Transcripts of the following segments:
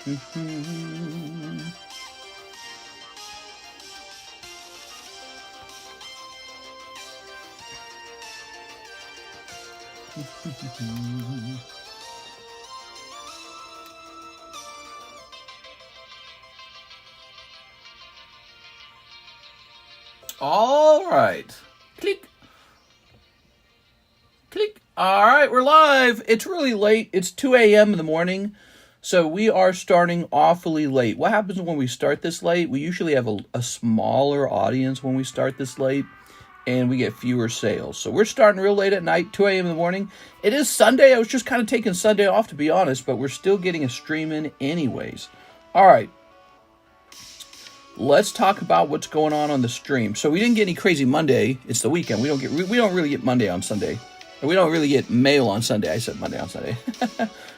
All right. Click. Click. All right, we're live. It's really late. It's 2 a.m. in the morning, so we are starting awfully late. What happens when we start this late? We usually have a smaller audience when we start this late, and we get fewer sales. So we're starting real late at night, 2 a.m. in the morning. It is Sunday. I was just kind of taking Sunday off, to be honest, but we're still getting a stream in anyways. All right. Let's talk about what's going on the stream. So we didn't get any crazy Monday. It's the weekend. We don't really get Monday on Sunday. Or we don't really get mail on Sunday. I said Monday on Sunday.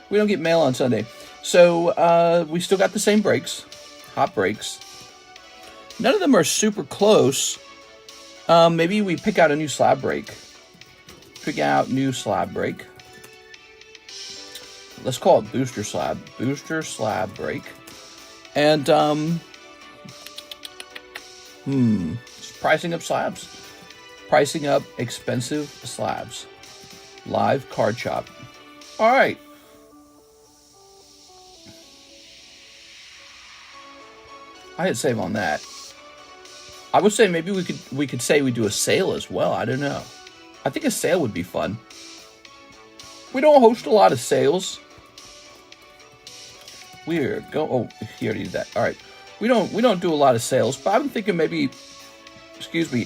We don't get mail on Sunday. So we still got the same breaks, hot breaks. None of them are super close. Maybe we pick out a new slab break. Pick out new slab break. Let's call it booster slab. Booster slab break. And pricing up slabs. Pricing up expensive slabs. Live card shop. All right. I hit save on that. I would say maybe we could say we do a sale as well. I don't know. I think a sale would be fun. We don't host a lot of sales. Weird. Oh, he already did that. All right. We don't do a lot of sales, but I'm thinking maybe,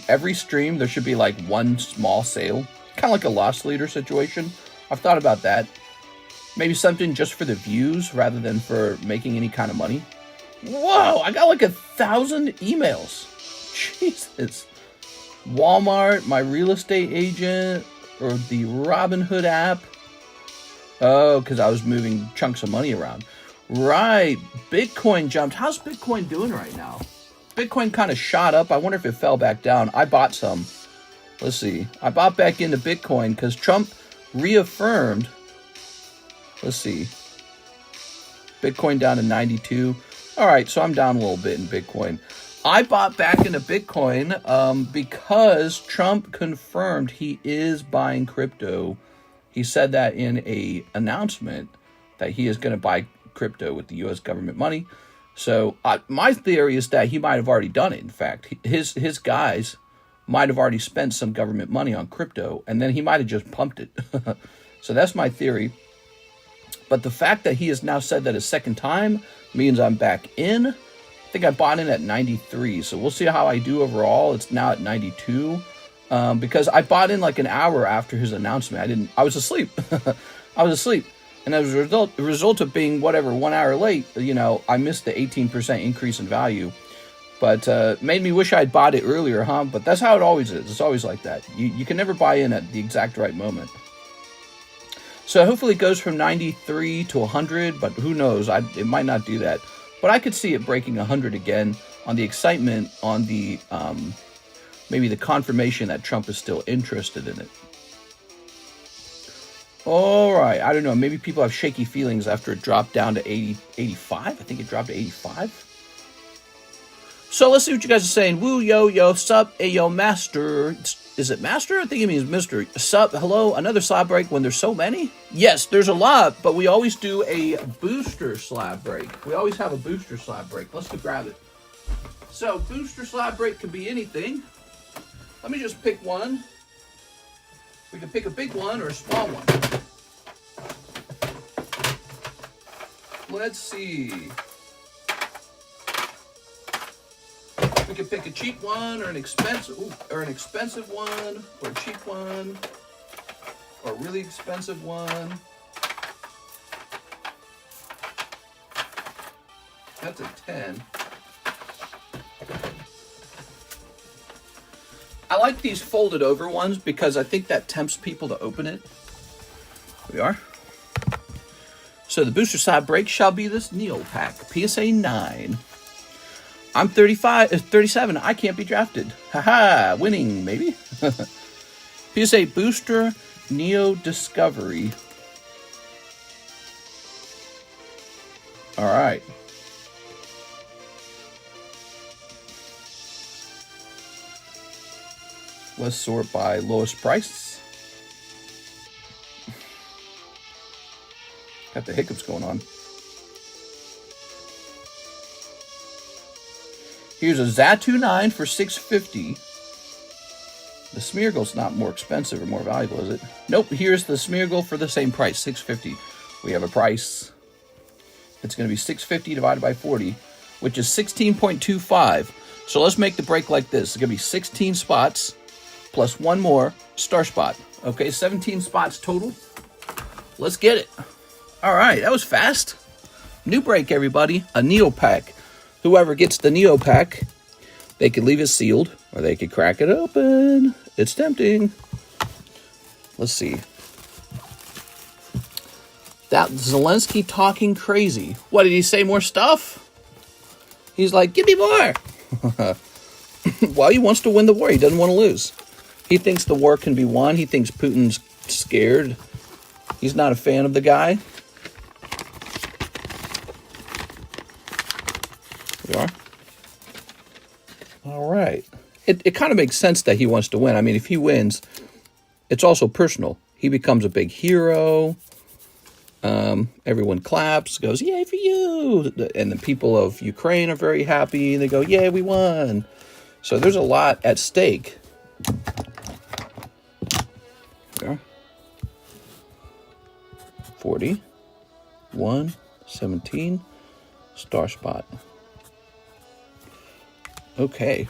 every stream there should be like one small sale, kind of like a loss leader situation. I've thought about that. Maybe something just for the views rather than for making any kind of money. Whoa! I got like 1,000 emails. Jesus. Walmart, my real estate agent, or the Robinhood app. Oh, because I was moving chunks of money around. Right, Bitcoin jumped. How's Bitcoin doing right now? Bitcoin kind of shot up. I wonder if it fell back down. I bought some. Let's see. I bought back into Bitcoin because Trump reaffirmed. Let's see. Bitcoin down to 92. All right, so I'm down a little bit in Bitcoin. I bought back into Bitcoin because Trump confirmed he is buying crypto. He said that in a announcement that he is going to buy crypto with the U.S. government money. So my theory is that he might have already done it. In fact, his guys might have already spent some government money on crypto, and then he might have just pumped it. So that's my theory. But the fact that he has now said that a second time means I'm back in. I think I bought in at 93, so we'll see how I do overall. It's now at 92 because I bought in like an hour after his announcement. I was asleep. And as a result of being 1 hour late, I missed the 18% increase in value. But made me wish I'd bought it earlier, huh? But that's how it always is. It's always like that. You can never buy in at the exact right moment. So hopefully it goes from 93 to 100, but who knows? It might not do that. But I could see it breaking 100 again on the excitement, on the maybe the confirmation that Trump is still interested in it. All right, I don't know. Maybe people have shaky feelings after it dropped down to 85. I think it dropped to 85. So let's see what you guys are saying. Woo, yo, sup, ayo, master. Is it master? I think it means mister. Sup, hello, another slab break when there's so many? Yes, there's a lot, but we always do a booster slab break. We always have a booster slab break. Let's go grab it. So booster slab break can be anything. Let me just pick one. We can pick a big one or a small one. Let's see. We can pick a cheap one or an expensive one, or a cheap one, or a really expensive one. That's a 10. I like these folded over ones because I think that tempts people to open it. Here we are. So the booster side break shall be this Neo pack, PSA 9. I'm 37. I can't be drafted. Haha, winning, maybe. PSA booster Neo Discovery. All right. Let's sort by lowest price. Got the hiccups going on. Here's a Zatu 9 for $650. The Smeargle's not more expensive or more valuable, is it? Nope, here's the Smeargle for the same price, $650. We have a price. It's going to be $650 divided by 40, which is 16.25. So let's make the break like this. It's going to be 16 spots plus one more star spot. Okay, 17 spots total. Let's get it. All right, that was fast. New break, everybody. A Neo Pack. Whoever gets the Neo Pack, they could leave it sealed or they could crack it open. It's tempting. Let's see. That Zelensky talking crazy. What, did he say more stuff? He's like, give me more. Well, he wants to win the war. He doesn't want to lose. He thinks the war can be won. He thinks Putin's scared. He's not a fan of the guy. We are. All right. It kind of makes sense that he wants to win. I mean, if he wins, it's also personal. He becomes a big hero. Everyone claps, goes, yay for you. And the people of Ukraine are very happy. They go, yay, we won. So there's a lot at stake. There. 40. 1. 17. Star spot. Okay.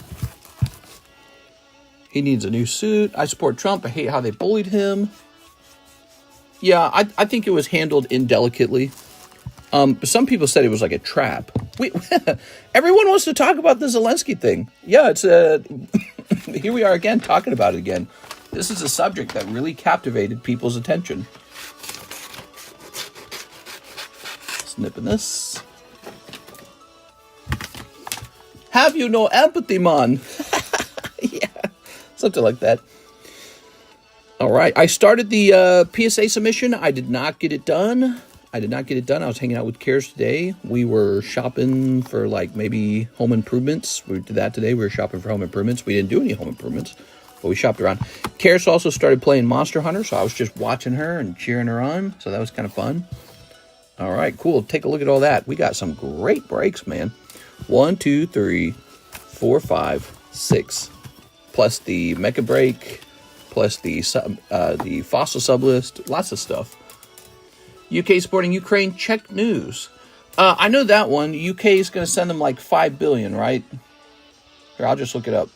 He needs a new suit. I support Trump. I hate how they bullied him. Yeah, I think it was handled indelicately. Some people said it was like a trap. Everyone wants to talk about the Zelensky thing. Yeah, it's here we are again talking about it again. This is a subject that really captivated people's attention. Snipping this. Have you no empathy, man? Yeah, something like that. All right, I started the PSA submission. I did not get it done. I was hanging out with Cares today. We were shopping for like maybe home improvements. We did that today. We were shopping for home improvements. We didn't do any home improvements, but we shopped around. Cares also started playing Monster Hunter, so I was just watching her and cheering her on. So that was kind of fun. All right, cool. Take a look at all that. We got some great breaks, man. 1, 2, 3, 4, 5, 6. Plus the Mecha break. Plus the fossil sublist, lots of stuff. UK supporting Ukraine, check news. I know that one. UK is going to send them like $5 billion, right? Here, I'll just look it up.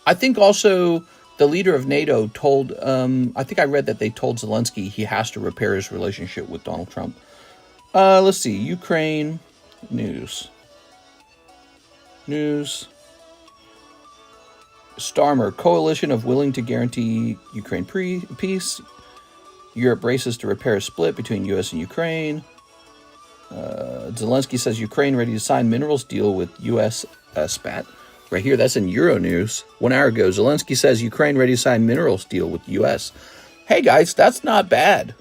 I think also the leader of NATO told, I think I read that they told Zelensky he has to repair his relationship with Donald Trump. Let's see, Ukraine news. Starmer, coalition of willing to guarantee Ukraine peace. Europe races to repair a split between U.S. and Ukraine. Zelensky says Ukraine ready to sign minerals deal with U.S. spat. Right here, that's in Euronews. 1 hour ago, Zelensky says Ukraine ready to sign minerals deal with U.S. Hey guys, that's not bad.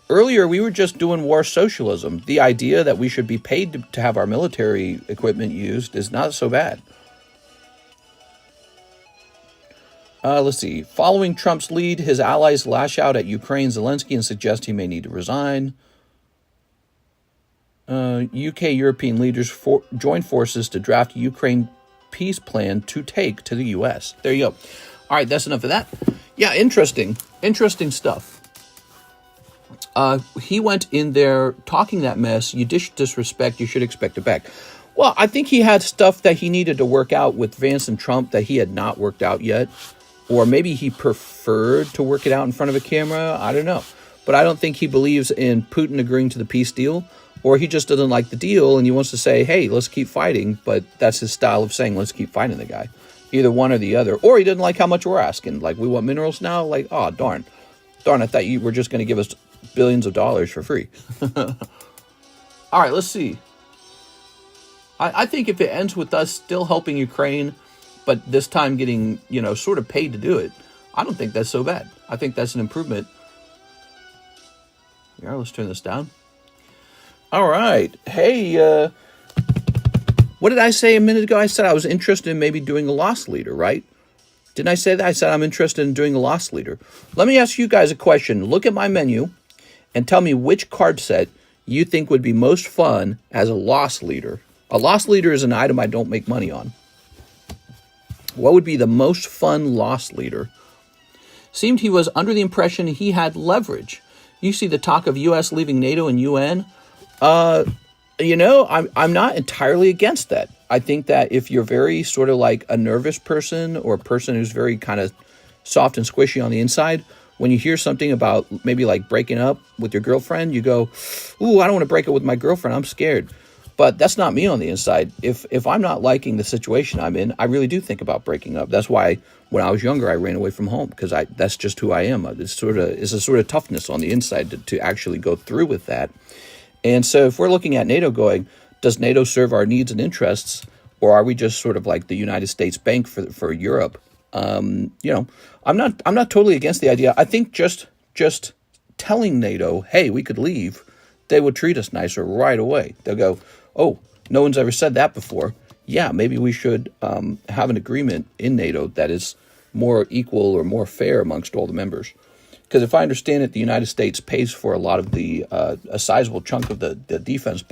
Earlier, we were just doing war socialism. The idea that we should be paid to have our military equipment used is not so bad. Let's see. Following Trump's lead, his allies lash out at Ukraine Zelensky and suggest he may need to resign. UK European leaders join forces to draft Ukraine peace plan to take to the U.S. There you go. All right, that's enough of that. Yeah, interesting stuff. He went in there talking that mess. You disrespect, you should expect it back. Well, I think he had stuff that he needed to work out with Vance and Trump that he had not worked out yet. Or maybe he preferred to work it out in front of a camera. I don't know. But I don't think he believes in Putin agreeing to the peace deal. Or he just doesn't like the deal and he wants to say, hey, let's keep fighting. But that's his style of saying, let's keep fighting the guy. Either one or the other. Or he doesn't like how much we're asking. Like, we want minerals now? Like, oh, darn. Darn, I thought you were just going to give us billions of dollars for free. All right, let's see. I think if it ends with us still helping Ukraine, but this time getting, sort of paid to do it, I don't think that's so bad. I think that's an improvement. Yeah, let's turn this down. All right. Hey, what did I say a minute ago? I said I was interested in maybe doing a loss leader, right? Didn't I say that? I said I'm interested in doing a loss leader. Let me ask you guys a question. Look at my menu and tell me which card set you think would be most fun as a loss leader. A loss leader is an item I don't make money on. What would be the most fun loss leader? Seemed he was under the impression he had leverage. You see the talk of U.S. leaving NATO and UN. You know, I'm not entirely against that. I think that if you're very sort of like a nervous person or a person who's very kind of soft and squishy on the inside, when you hear something about maybe like breaking up with your girlfriend, you go, ooh, I don't want to break up with my girlfriend. I'm scared. But that's not me on the inside. If I'm not liking the situation I'm in, I really do think about breaking up. That's why when I was younger, I ran away from home because that's just who I am. It's a sort of toughness on the inside to actually go through with that. And so if we're looking at NATO going, does NATO serve our needs and interests, or are we just sort of like the United States Bank for Europe? You know, I'm not totally against the idea. I think just telling NATO, hey, we could leave, they would treat us nicer right away. They'll go, oh, no one's ever said that before. Yeah, maybe we should have an agreement in NATO that is more equal or more fair amongst all the members. Because if I understand it, the United States pays for a lot of a sizable chunk of the defense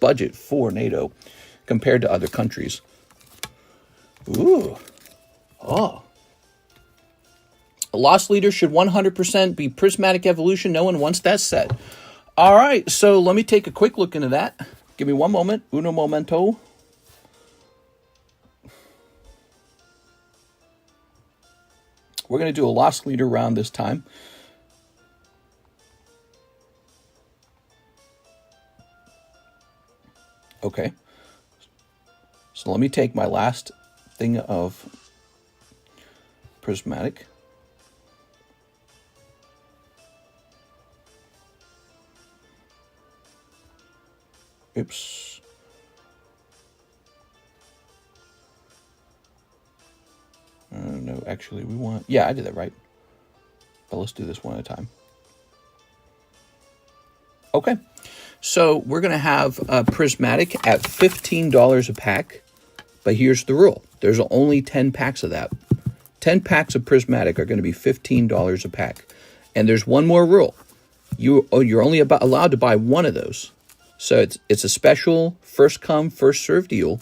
budget for NATO compared to other countries. Ooh. Oh. A loss leader should 100% be prismatic evolution. No one wants that set. All right, so let me take a quick look into that. Give me one moment. Uno momento. We're going to do a loss leader round this time. Okay. So let me take my last thing of prismatic. Oops. No, actually, we want... Yeah, I did that right. But let's do this one at a time. Okay. So we're going to have prismatic at $15 a pack. But here's the rule. There's only 10 packs of that. 10 packs of prismatic are going to be $15 a pack. And there's one more rule. You're only allowed to buy one of those. So it's a special first come, first served deal.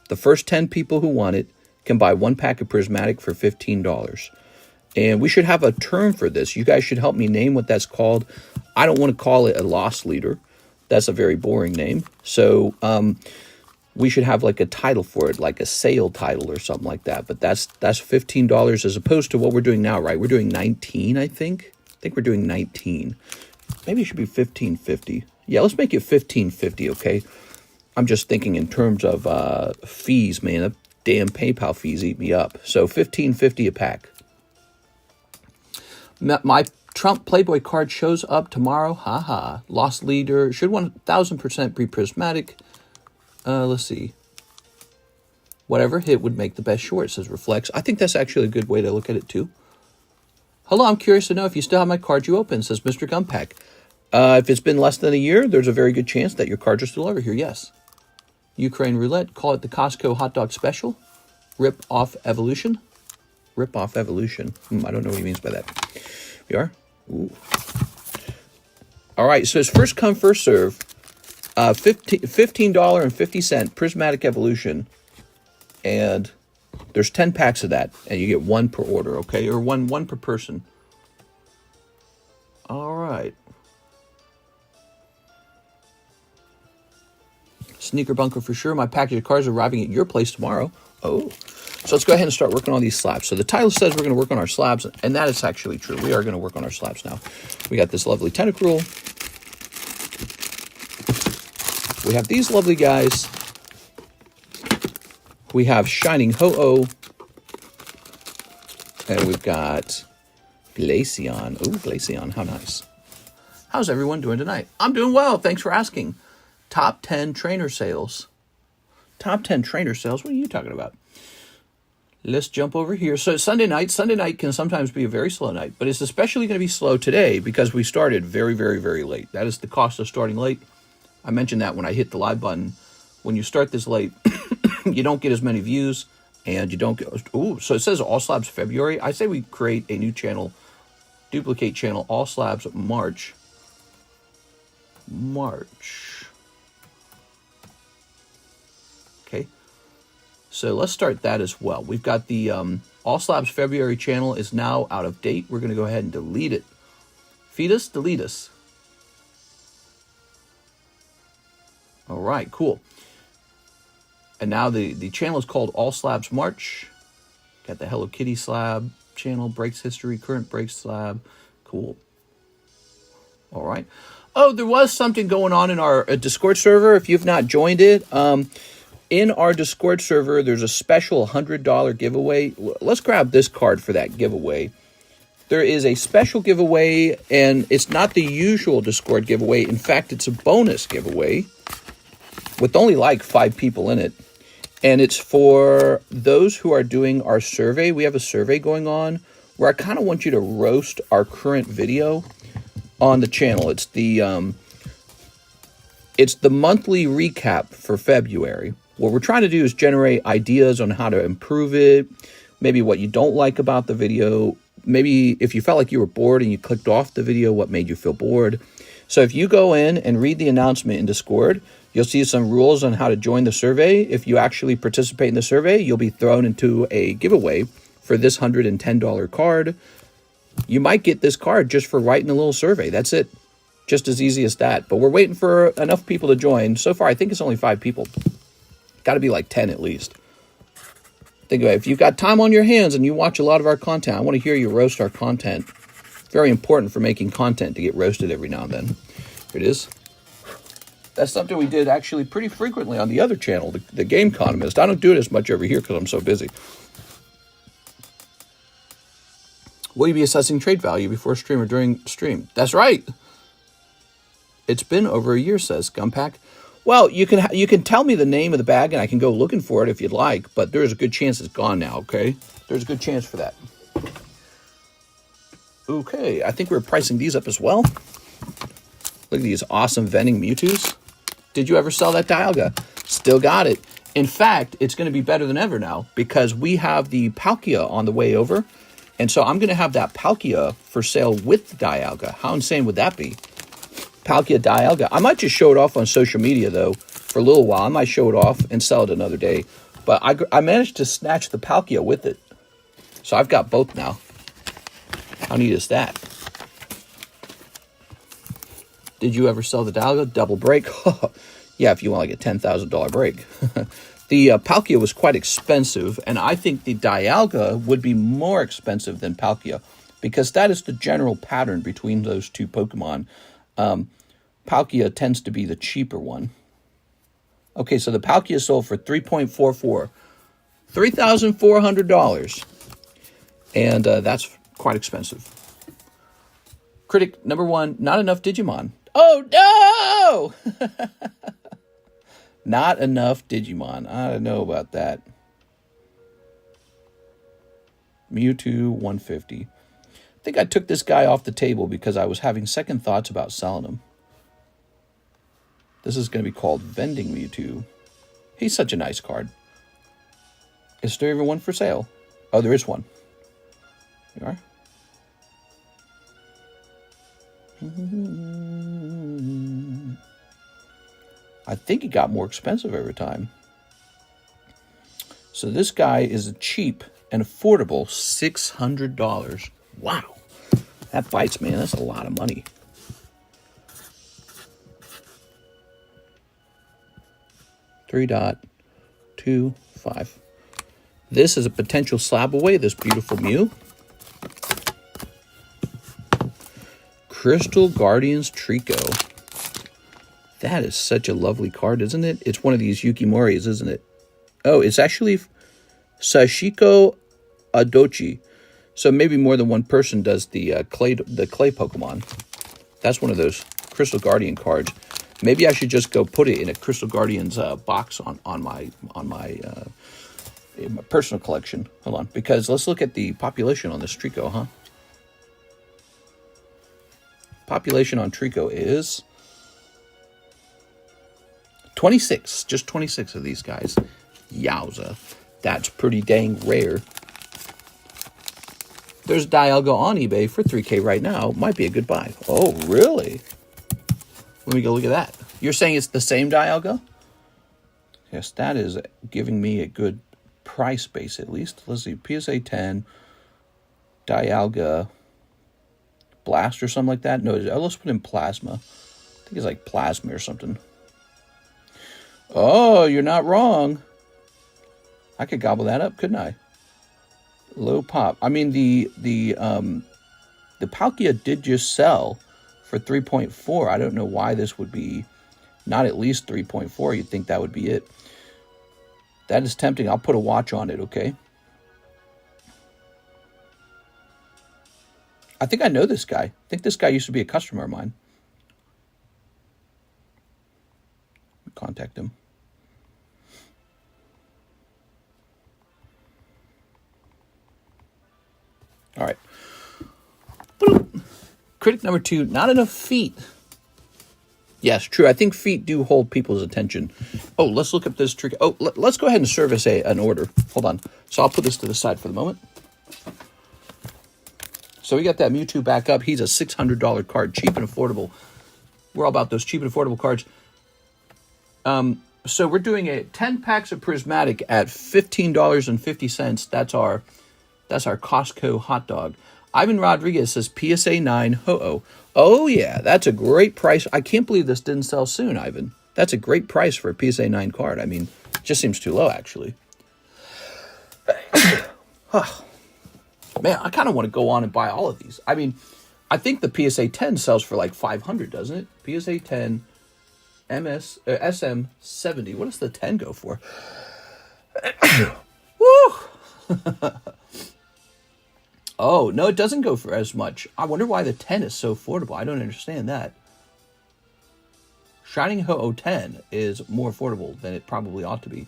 The first 10 people who want it can buy one pack of prismatic for $15. And we should have a term for this. You guys should help me name what that's called. I don't want to call it a loss leader. That's a very boring name. So we should have like a title for it, like a sale title or something like that. But that's $15 as opposed to what we're doing now, right? We're doing 19, I think. I think we're doing 19. Maybe it should be $15.50. Yeah, let's make it $15.50, okay? I'm just thinking in terms of fees, man. The damn PayPal fees eat me up. So $15.50 a pack. My Trump Playboy card shows up tomorrow. Haha. Lost leader. Should 1,000% be prismatic. Let's see. Whatever hit would make the best short, says Reflex. I think that's actually a good way to look at it, too. Hello, I'm curious to know if you still have my card you open, says Mr. Gumpack. If it's been less than a year, there's a very good chance that your cards are still over here, yes. Ukraine Roulette, call it the Costco hot dog special. Rip off evolution. Rip off evolution. I don't know what he means by that. We are? Ooh. All right, so it's first come, first serve. $15.50 prismatic evolution. And there's 10 packs of that. And you get one per order, okay? Or one per person. All right. Sneaker bunker for sure. My package of cards arriving at your place tomorrow. Oh. So let's go ahead and start working on these slabs. So the title says we're going to work on our slabs, and that is actually true. We are going to work on our slabs now. We got this lovely tentacruel. We have these lovely guys. We have Shining Ho-Oh. And we've got Glaceon. Oh, Glaceon. How nice. How's everyone doing tonight? I'm doing well. Thanks for asking. Top 10 trainer sales. Top 10 trainer sales? What are you talking about? Let's jump over here. So Sunday night can sometimes be a very slow night, but it's especially going to be slow today because we started very, very, very late. That is the cost of starting late. I mentioned that when I hit the live button. When you start this late, you don't get as many views, and you don't get... Ooh, so it says All Slabs February. I say we create a new channel, duplicate channel, All Slabs March. Okay. So let's start that as well. We've got the All Slabs February channel is now out of date. We're going to go ahead and delete it. Feed us, delete us. All right, cool. And now the channel is called All Slabs March. Got the Hello Kitty slab channel, breaks history, current breaks slab. Cool. All right. Oh, there was something going on in our Discord server. If you've not joined it, in our Discord server, there's a special $100 giveaway. Let's grab this card for that giveaway. There is a special giveaway, and it's not the usual Discord giveaway. In fact, it's a bonus giveaway with only like 5 people in it. And it's for those who are doing our survey. We have a survey going on where I kind of want you to roast our current video on the channel. It's the monthly recap for February. What we're trying to do is generate ideas on how to improve it, maybe what you don't like about the video, maybe if you felt like you were bored and you clicked off the video, what made you feel bored. So if you go in and read the announcement in Discord, you'll see some rules on how to join the survey. If you actually participate in the survey, you'll be thrown into a giveaway for this $110 card. You might get this card just for writing a little survey. That's it. Just as easy as that. But we're waiting for enough people to join. So far, I think it's only 5 people. Got to be like 10 at least. Think about it. If you've got time on your hands and you watch a lot of our content, I want to hear you roast our content. Very important for making content to get roasted every now and then. Here it is. That's something we did actually pretty frequently on the other channel, the GameConomist. I don't do it as much over here because I'm so busy. Will you be assessing trade value before stream or during stream? That's right. It's been over a year, says Gumpack. Well, you can tell me the name of the bag and I can go looking for it if you'd like, but there's a good chance it's gone now, okay? There's a good chance for that. Okay, I think we're pricing these up as well. Look at these awesome vending Mewtwo's. Did you ever sell that Dialga? Still got it. In fact, it's going to be better than ever now because we have the Palkia on the way over. And so I'm going to have that Palkia for sale with the Dialga. How insane would that be? Palkia Dialga. I might just show it off on social media, though, for a little while. I might show it off and sell it another day. But I managed to snatch the Palkia with it. So I've got both now. How neat is that? Did you ever sell the Dialga? Double break? Yeah, if you want like a $10,000 break. The Palkia was quite expensive, and I think the Dialga would be more expensive than Palkia because that is the general pattern between those two Pokemon. Palkia tends to be the cheaper one. Okay, so the Palkia sold for $3.44. $3,400. And that's quite expensive. Critic number 1, not enough Digimon. Oh, no! Not enough Digimon. I don't know about that. Mewtwo, 150. I think I took this guy off the table because I was having second thoughts about selling him. This is going to be called Vending Mewtwo. He's such a nice card. Is there even one for sale? Oh, there is one. There you are. I think it got more expensive every time. So this guy is a cheap and affordable $600. Wow. That bites, man. That's a lot of money. $3.25. This is a potential slab away, this beautiful Mew. Crystal Guardians Trico. That is such a lovely card, isn't it? It's one of these Yukimoris, isn't it? Oh, it's actually Sashiko Adochi. So maybe more than one person does the clay Pokemon. That's one of those Crystal Guardian cards. Maybe I should just go put it in a Crystal Guardians box on my in my personal collection. Hold on, because let's look at the population on this Trico, huh? Population on Trico is 26, just 26 of these guys. Yowza. That's pretty dang rare. There's Dialga on eBay for 3K right now. Might be a good buy. Oh, really? Let me go look at that. You're saying it's the same Dialga? Yes, that is giving me a good price base at least. Let's see, PSA 10, Dialga, Blast or something like that. No, let's put in Plasma. I think it's like Plasma or something. Oh, you're not wrong. I could gobble that up, couldn't I? Low pop. I mean, the Palkia did just sell for 3.4. I don't know why this would be not at least 3.4. You'd think that would be it. That is tempting. I'll put a watch on it, okay? I think I know this guy. I think this guy used to be a customer of mine. Contact him. All right. Critic number 2, not enough feet. Yes, true. I think feet do hold people's attention. Oh, let's look up this trick. Oh, let's go ahead and service an order. Hold on. So I'll put this to the side for the moment. So we got that Mewtwo back up. He's a $600 card, cheap and affordable. We're all about those cheap and affordable cards. So we're doing 10 packs of Prismatic at $15.50. That's our Costco hot dog. Ivan Rodriguez says PSA 9 Ho-Oh. Oh, yeah, that's a great price. I can't believe this didn't sell soon, Ivan. That's a great price for a PSA 9 card. I mean, it just seems too low, actually. Oh, man, I kind of want to go on and buy all of these. I mean, I think the PSA 10 sells for like $500, doesn't it? PSA 10, SM 70. What does the 10 go for? Woo! Oh, no, it doesn't go for as much. I wonder why the 10 is so affordable. I don't understand that. Shining Ho-Oh 10 is more affordable than it probably ought to be.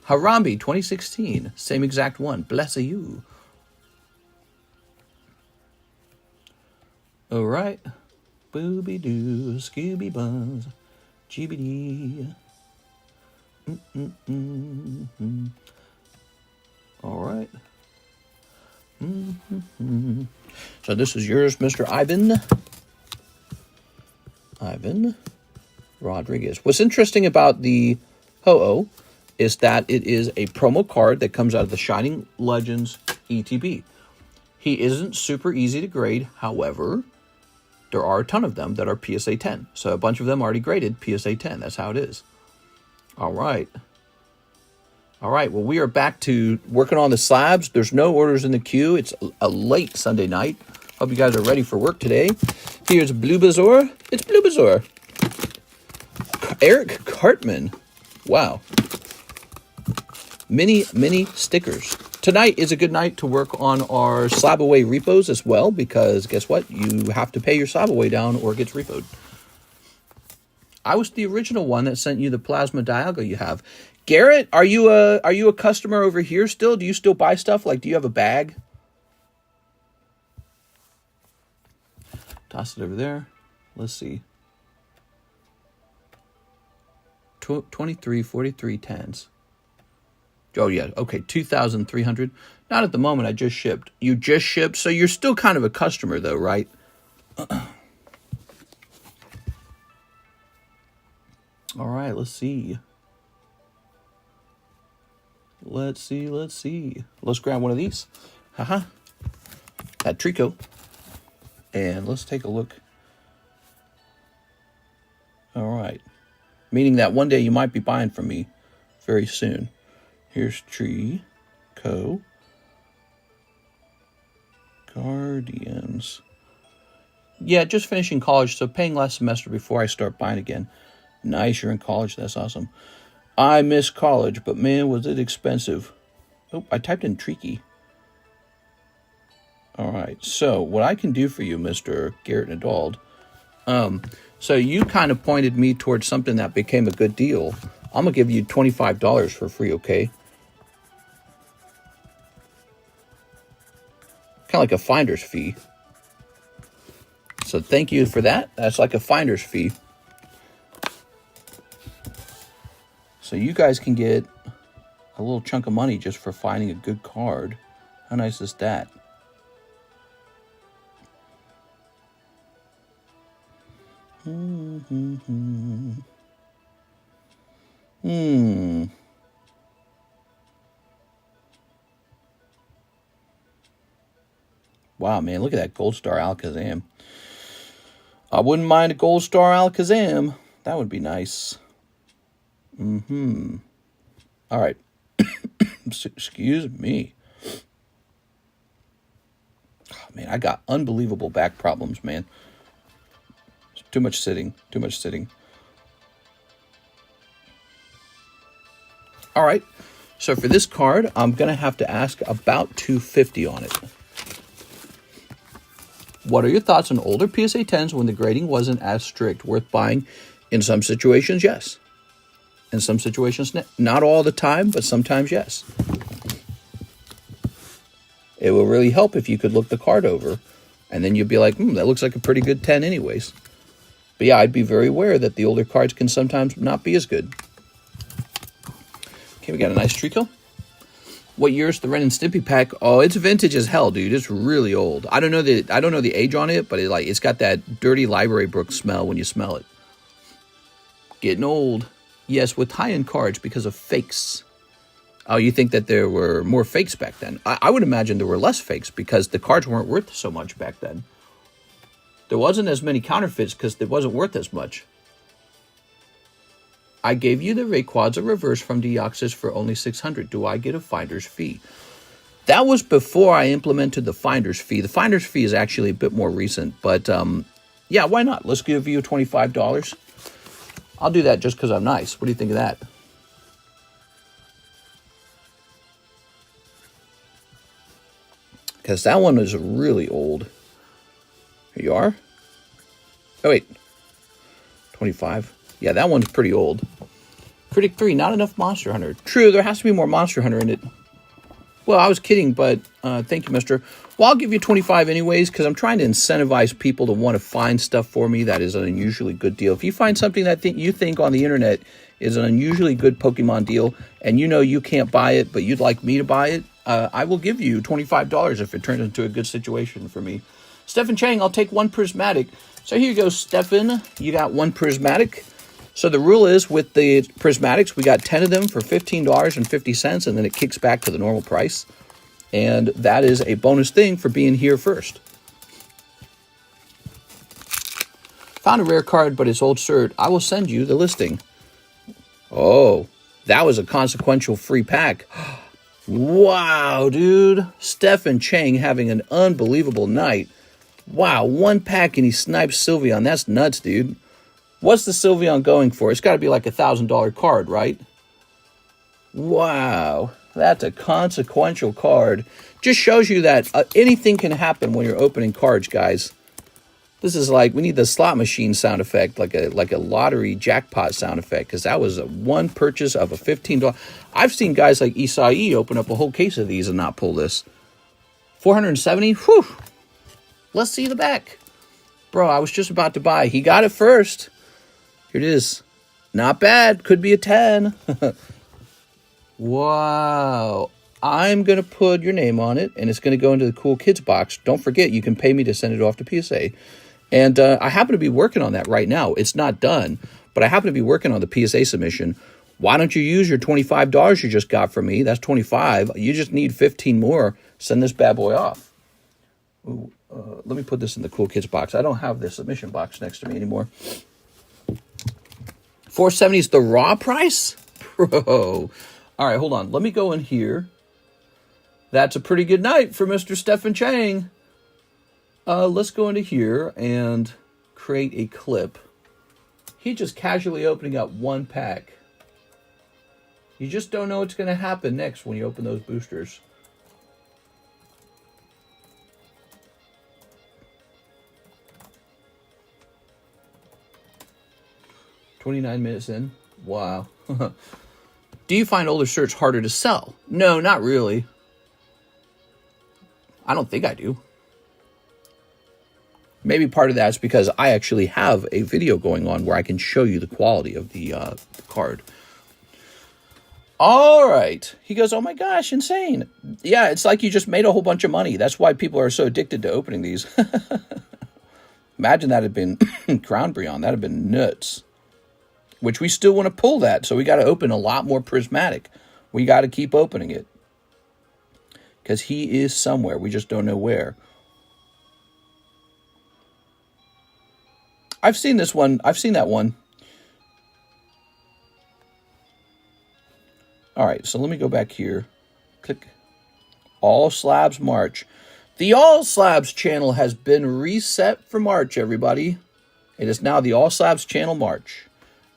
Harambe 2016, same exact one. Bless you. All right. Booby-doo, Scooby-Buzz, GBD. All right. So this is yours, Mr. Ivan Rodriguez. What's interesting about the Ho-Oh is that it is a promo card that comes out of the Shining Legends ETB. He isn't super easy to grade. However, there are a ton of them that are PSA 10. So a bunch of them already graded PSA 10. That's how it is. All right. All right, well, we are back to working on the slabs. There's no orders in the queue. It's a late Sunday night. Hope you guys are ready for work today. Here's Blue Bazaar. It's Blue Bazaar. Eric Cartman. Wow. Many stickers. Tonight is a good night to work on our slab away repos as well, because guess what? You have to pay your slab away down or it gets repoed. I was the original one that sent you the plasma Dialga you have. Garrett, are you a customer over here still? Do you still buy stuff? Like, do you have a bag? Toss it over there. Let's see. 23, 43 tens. Oh, yeah. Okay, 2,300. Not at the moment. I just shipped. You just shipped, so you're still kind of a customer, though, right? All right, let's see. Let's see. Let's grab one of these. Haha. That Trico. And let's take a look. All right. Meaning that one day you might be buying from me very soon. Here's Trico. Guardians. Yeah, just finishing college, so paying last semester before I start buying again. Nice, you're in college. That's awesome. I miss college, but man, was it expensive. Oh, I typed in Tricky. All right, so what I can do for you, Mr. Garrett Nadald, so you kind of pointed me towards something that became a good deal. I'm going to give you $25 for free, okay? kind of like a finder's fee. So thank you for that. That's like a finder's fee. So you guys can get a little chunk of money just for finding a good card. How nice is that? Wow, man, look at that Gold Star Alakazam. I wouldn't mind a Gold Star Alakazam. That would be nice. All right. Excuse me. Oh, man, I got unbelievable back problems, man. Too much sitting. Too much sitting. All right. So for this card, I'm going to have to ask about $250 on it. What are your thoughts on older PSA 10s when the grading wasn't as strict? Worth buying? In some situations, yes. In some situations, not all the time, but sometimes, yes. It will really help if you could look the card over, and then you'd be like, that looks like a pretty good 10 anyways. But yeah, I'd be very aware that the older cards can sometimes not be as good. Okay, we got a nice Trico. What year is the Ren and Stimpy pack? Oh, it's vintage as hell, dude. It's really old. I don't know the age on it, but it's got that dirty library book smell when you smell it. Getting old. Yes, with high-end cards because of fakes. Oh, you think that there were more fakes back then? I would imagine there were less fakes because the cards weren't worth so much back then. There wasn't as many counterfeits because it wasn't worth as much. I gave you the Rayquaza reverse from Deoxys for only $600. Do I get a finder's fee? That was before I implemented the finder's fee. The finder's fee is actually a bit more recent, but yeah, why not? Let's give you $25. I'll do that just because I'm nice. What do you think of that? Because that one is really old. Here you are. Oh, wait. 25. Yeah, that one's pretty old. Critic 3, not enough Monster Hunter. True, there has to be more Monster Hunter in it. Well, I was kidding, but thank you, mister. Well, I'll give you 25 anyways, because I'm trying to incentivize people to want to find stuff for me that is an unusually good deal. If you find something that you think on the internet is an unusually good Pokemon deal, and you know you can't buy it, but you'd like me to buy it, I will give you $25 if it turns into a good situation for me. Stephen Chang, I'll take one prismatic. So here you go, Stephen. You got one prismatic. So the rule is with the prismatics, we got 10 of them for $15.50, and then it kicks back to the normal price. And that is a bonus thing for being here first. Found a rare card, but it's old cert. I will send you the listing. Oh, that was a consequential free pack. Wow, dude. Stephen Chang having an unbelievable night. Wow, one pack and he snipes Sylveon. That's nuts, dude. What's the Sylveon going for? It's got to be like $1,000 card, right? Wow, that's a consequential card. Just shows you that anything can happen when you're opening cards, guys. This is like, we need the slot machine sound effect, like a lottery jackpot sound effect, because that was one purchase of a $15. I've seen guys like Isai open up a whole case of these and not pull this. 470? Whew. Let's see the back. Bro, I was just about to buy. He got it first. Here it is. Not bad. Could be a 10. Wow. I'm going to put your name on it, and it's going to go into the Cool Kids box. Don't forget, you can pay me to send it off to PSA. And I happen to be working on that right now. It's not done, but I happen to be working on the PSA submission. Why don't you use your $25 you just got from me? That's 25. You just need 15 more. Send this bad boy off. Ooh, let me put this in the Cool Kids box. I don't have the submission box next to me anymore. 470 is the raw price? Bro. All right, hold on. Let me go in here. That's a pretty good night for Mr. Stephen Chang. Let's go into here and create a clip. He just casually opening up one pack. You just don't know what's going to happen next when you open those boosters. $29 minutes in. Wow. Do you find older shirts harder to sell? No, not really. I don't think I do. Maybe part of that is because I actually have a video going on where I can show you the quality of the card. All right. He goes, oh my gosh, insane. Yeah, it's like you just made a whole bunch of money. That's why people are so addicted to opening these. Imagine that had been Crown Beyond. That had been nuts. Which we still want to pull that. So we got to open a lot more prismatic. We got to keep opening it. Because he is somewhere. We just don't know where. I've seen this one. I've seen that one. All right, so let me go back here. Click All Slabs March. The All Slabs channel has been reset for March, everybody. It is now the All Slabs channel March.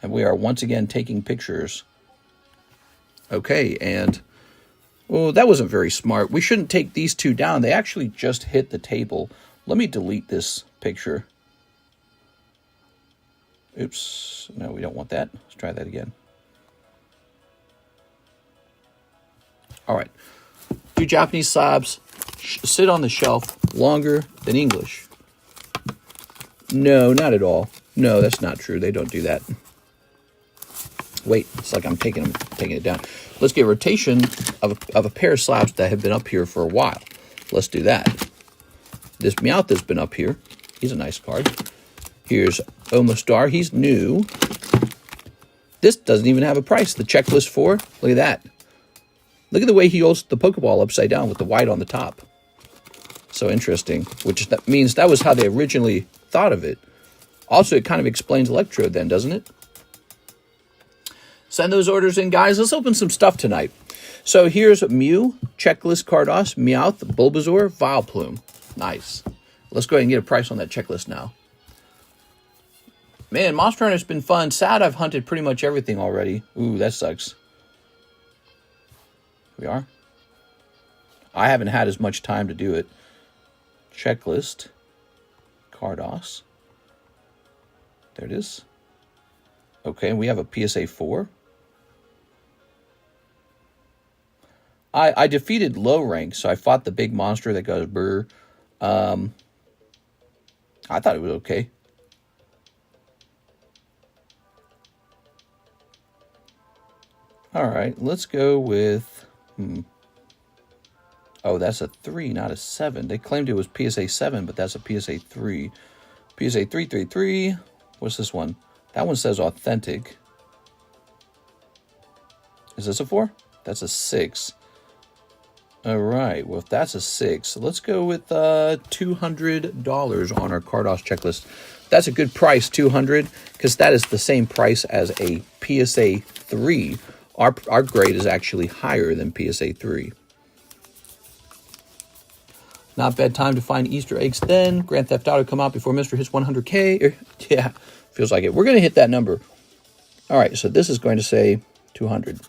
And we are once again taking pictures. Okay, and... oh, that wasn't very smart. We shouldn't take these two down. They actually just hit the table. Let me delete this picture. Oops. No, we don't want that. Let's try that again. All right. Do Japanese slabs sit on the shelf longer than English? No, not at all. No, that's not true. They don't do that. Wait, it's like I'm taking it down. Let's get rotation of a pair of slabs that have been up here for a while. Let's do that. This Meowth has been up here. He's a nice card. Here's Omostar. He's new. This doesn't even have a price. The checklist 4. Look at that. Look at the way he holds the Pokeball upside down with the white on the top. So interesting. Which that means that was how they originally thought of it. Also, it kind of explains Electrode then, doesn't it? Send those orders in, guys. Let's open some stuff tonight. So here's Mew, Checklist Cardos, Meowth, Bulbasaur, Vileplume. Nice. Let's go ahead and get a price on that checklist now. Man, Monster Hunter's been fun. Sad I've hunted pretty much everything already. Ooh, that sucks. We are. I haven't had as much time to do it. Checklist. Cardos. There it is. Okay, we have a PSA 4. I defeated low rank, so I fought the big monster that goes brr. I thought it was okay. All right, let's go with... Oh, that's a 3, not a 7. They claimed it was PSA 7, but that's a PSA 3. PSA 333. What's this one? That one says authentic. Is this a 4? That's a 6. All right, well, if that's a 6, let's go with $200 on our Cardos checklist. That's a good price, $200, because that is the same price as a PSA 3. Our grade is actually higher than PSA 3. Not bad time to find Easter eggs then. Grand Theft Auto come out before Mr. hits 100K. Yeah, feels like it. We're going to hit that number. All right, so this is going to say 200.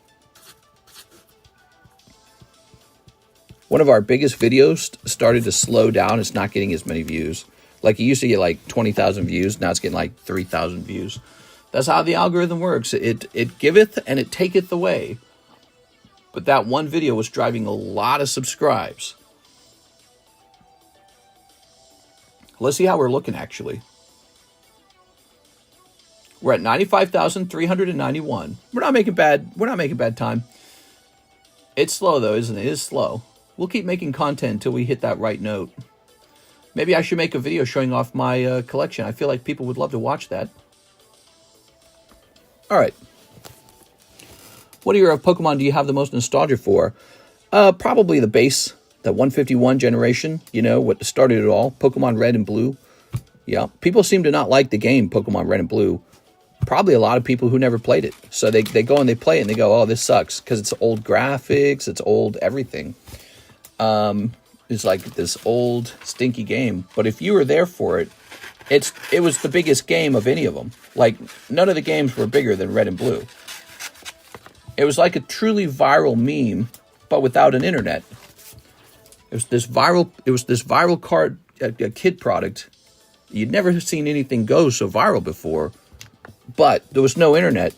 One of our biggest videos started to slow down. It's not getting as many views. Like it used to get like 20,000 views. Now it's getting like 3,000 views. That's how the algorithm works. It giveth and it taketh away. But that one video was driving a lot of subscribes. Let's see how we're looking actually. We're at 95,391. We're not making bad time. It's slow though, isn't it? It is slow. We'll keep making content until we hit that right note. Maybe I should make a video showing off my collection. I feel like people would love to watch that. All right. What of your Pokemon do you have the most nostalgia for? Probably the base, that 151 generation. You know, what started it all. Pokemon Red and Blue. Yeah. People seem to not like the game Pokemon Red and Blue. Probably a lot of people who never played it. So they go and they play it and they go, oh, this sucks. Because it's old graphics. It's old everything. It's like this old stinky game. But if you were there for it, it was the biggest game of any of them. Like none of the games were bigger than Red and Blue. It was like a truly viral meme, but without an internet. It was this viral card, a kid product. You'd never seen anything go so viral before, but there was no internet.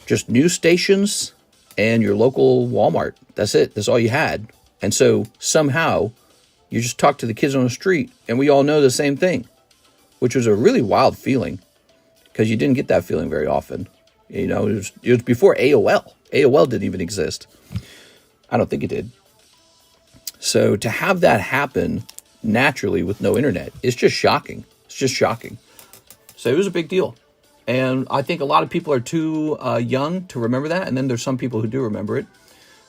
Just news stations and your local Walmart. That's it. That's all you had. And so somehow you just talk to the kids on the street and we all know the same thing, which was a really wild feeling because you didn't get that feeling very often. You know, it was before AOL. AOL didn't even exist. I don't think it did. So to have that happen naturally with no internet is just shocking. It's just shocking. So it was a big deal. And I think a lot of people are too young to remember that. And then there's some people who do remember it.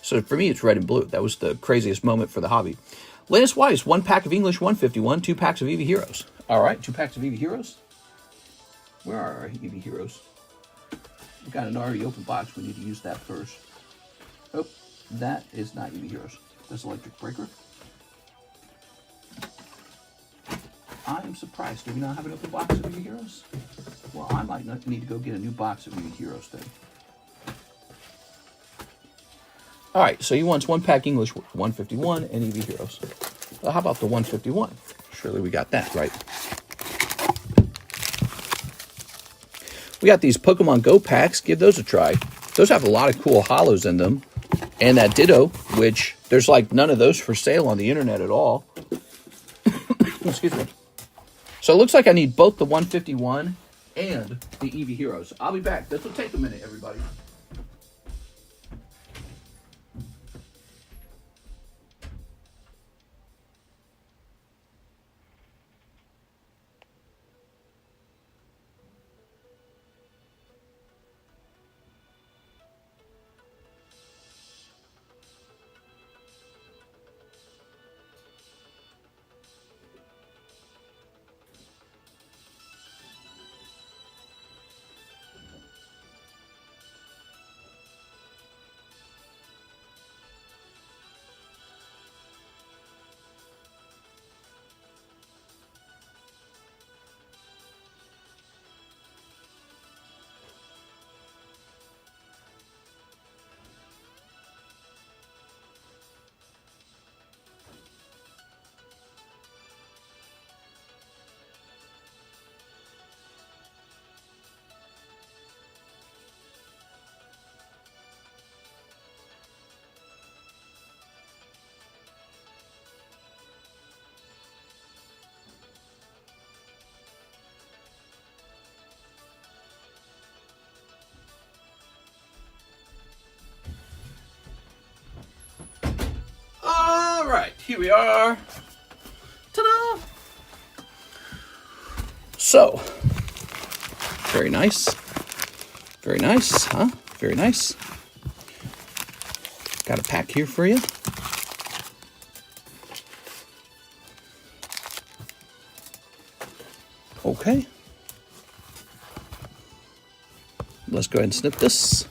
So for me, it's red and blue. That was the craziest moment for the hobby. Lance Weiss, 1 pack of English 151, 2 packs of EV Heroes. All right, 2 packs of EV Heroes. Where are our EV Heroes? We've got an already open box. We need to use that first. Oh, that is not EV Heroes. That's Electric Breaker. I am surprised. Do we not have an open box of EV Heroes? Well, I might not need to go get a new box of EV Heroes then. All right, so he wants 1 pack English 151 and EV Heroes. Well, how about the 151? Surely we got that, right? We got these Pokemon Go packs. Give those a try. Those have a lot of cool holos in them. And that Ditto, which there's like none of those for sale on the internet at all. Excuse me. So it looks like I need both the 151 and the EV Heroes. I'll be back. This will take a minute, everybody. All right, here we are. Ta-da! So, very nice. Very nice, huh? Very nice. Got a pack here for you. Okay. Let's go ahead and snip this.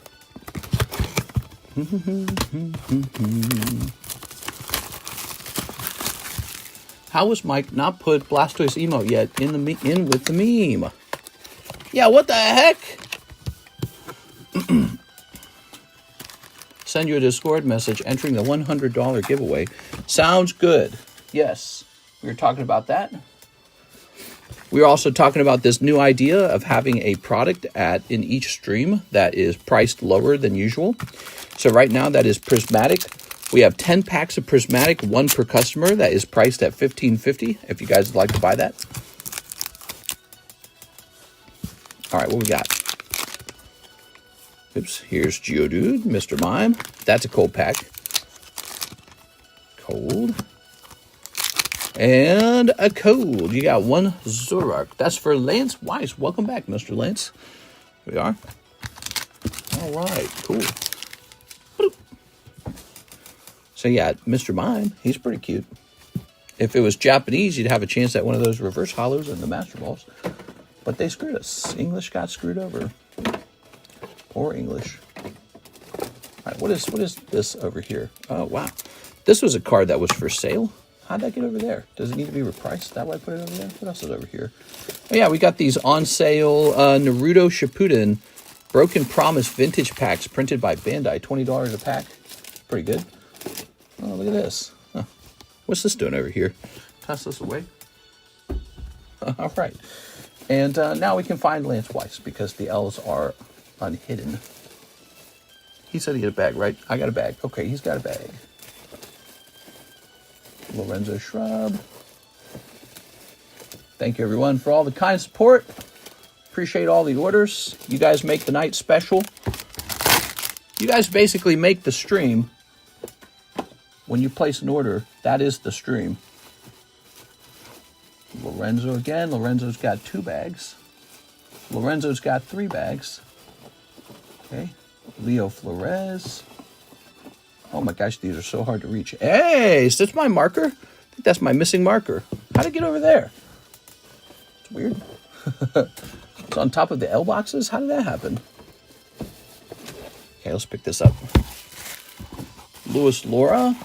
How was Mike not put Blastoise emote yet in with the meme? Yeah, what the heck? Send you a Discord message entering the $100 giveaway. Sounds good. Yes, we were talking about that. We were also talking about this new idea of having a product in each stream that is priced lower than usual. So right now that is Prismatic. We have 10 packs of Prismatic, 1 per customer. That is priced at $15.50 if you guys would like to buy that. All right, what we got? Oops, here's Geodude, Mr. Mime. That's a cold pack. Cold. And a code. You got 1 Zoroark. That's for Lance Weiss. Welcome back, Mr. Lance. Here we are. All right, cool. Boop. So yeah, Mr. Mime, he's pretty cute. If it was Japanese, you'd have a chance at one of those reverse holos in the Master Balls. But they screwed us. English got screwed over. Poor English. All right, what is this over here? Oh, wow. This was a card that was for sale. How'd that get over there? Does it need to be repriced? Is that why I put it over there? What else is over here? Oh, yeah, we got these on sale Naruto Shippuden Broken Promise vintage packs printed by Bandai. $20 a pack. Pretty good. Oh, look at this. Huh. What's this doing over here? Toss this away. All right. And now we can find Lance Weiss because the L's are unhidden. He said he had a bag, right? I got a bag. Okay, he's got a bag. Lorenzo Shrub. Thank you, everyone, for all the kind support. Appreciate all the orders. You guys make the night special. You guys basically make the stream. When you place an order, that is the stream. Lorenzo again. Lorenzo's got 2 bags. Lorenzo's got 3 bags. Okay. Leo Flores. Oh my gosh, these are so hard to reach. Hey, is this my marker? I think that's my missing marker. How'd it get over there? It's weird. It's on top of the L boxes? How did that happen? Okay, let's pick this up. Louis Laura.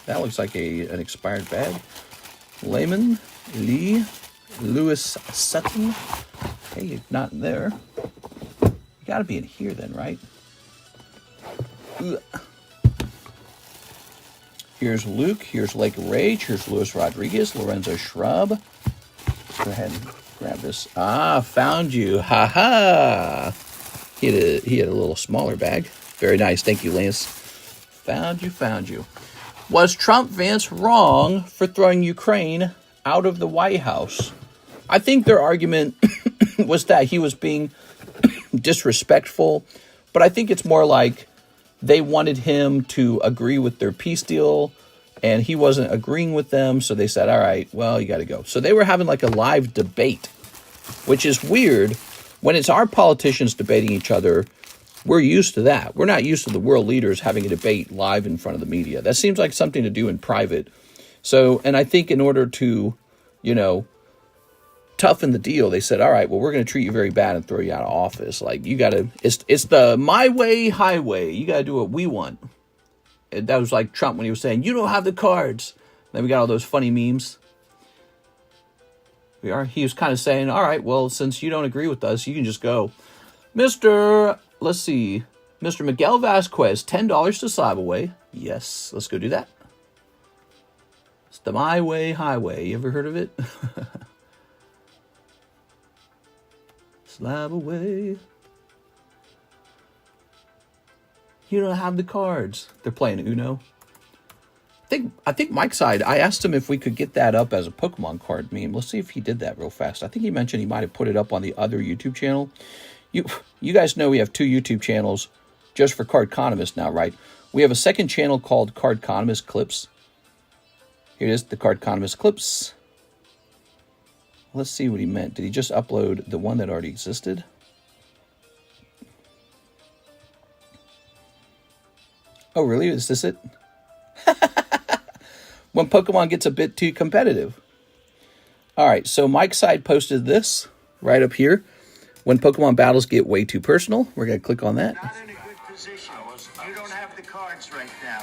That looks like an expired bag. Layman Lee. Louis Sutton. Hey, not in there. You gotta be in here then, right? Ugh. Here's Luke. Here's Lake Rage. Here's Luis Rodriguez. Lorenzo Shrub. Let's go ahead and grab this. Ah, found you. Ha ha. He had a little smaller bag. Very nice. Thank you, Lance. Found you, found you. Was Trump Vance wrong for throwing Ukraine out of the White House? I think their argument was that he was being disrespectful, but I think it's more like they wanted him to agree with their peace deal, and he wasn't agreeing with them, so they said, all right, well, you got to go. So they were having like a live debate, which is weird. When it's our politicians debating each other, we're used to that. We're not used to the world leaders having a debate live in front of the media. That seems like something to do in private. So, and I think in order to, toughen the deal, they said, all right, well, we're going to treat you very bad and throw you out of office. Like, you got to, it's the my way highway. You got to do what we want. And that was like Trump when he was saying, you don't have the cards. Then we got all those funny memes. He was kind of saying, all right, well, since you don't agree with us, you can just go. Let's see, Mr. Miguel Vasquez, $10 to Slab away. Yes, let's go do that. It's the my way highway. You ever heard of it? Slab away. You don't have the cards. They're playing Uno. I think Mike's side, I asked him if we could get that up as a Pokemon card meme. Let's see if he did that real fast. I think he mentioned he might have put it up on the other YouTube channel. You guys know we have 2 YouTube channels just for Cardconomist now, right? We have a second channel called Cardconomist Clips. Here it is, the Cardconomist Clips. Let's see what he meant. Did he just upload the one that already existed? Oh, really? Is this it? When Pokemon gets a bit too competitive. All right, so Mike's side posted this right up here. When Pokemon battles get way too personal, we're going to click on that. Not in a good position. You don't have the cards right now.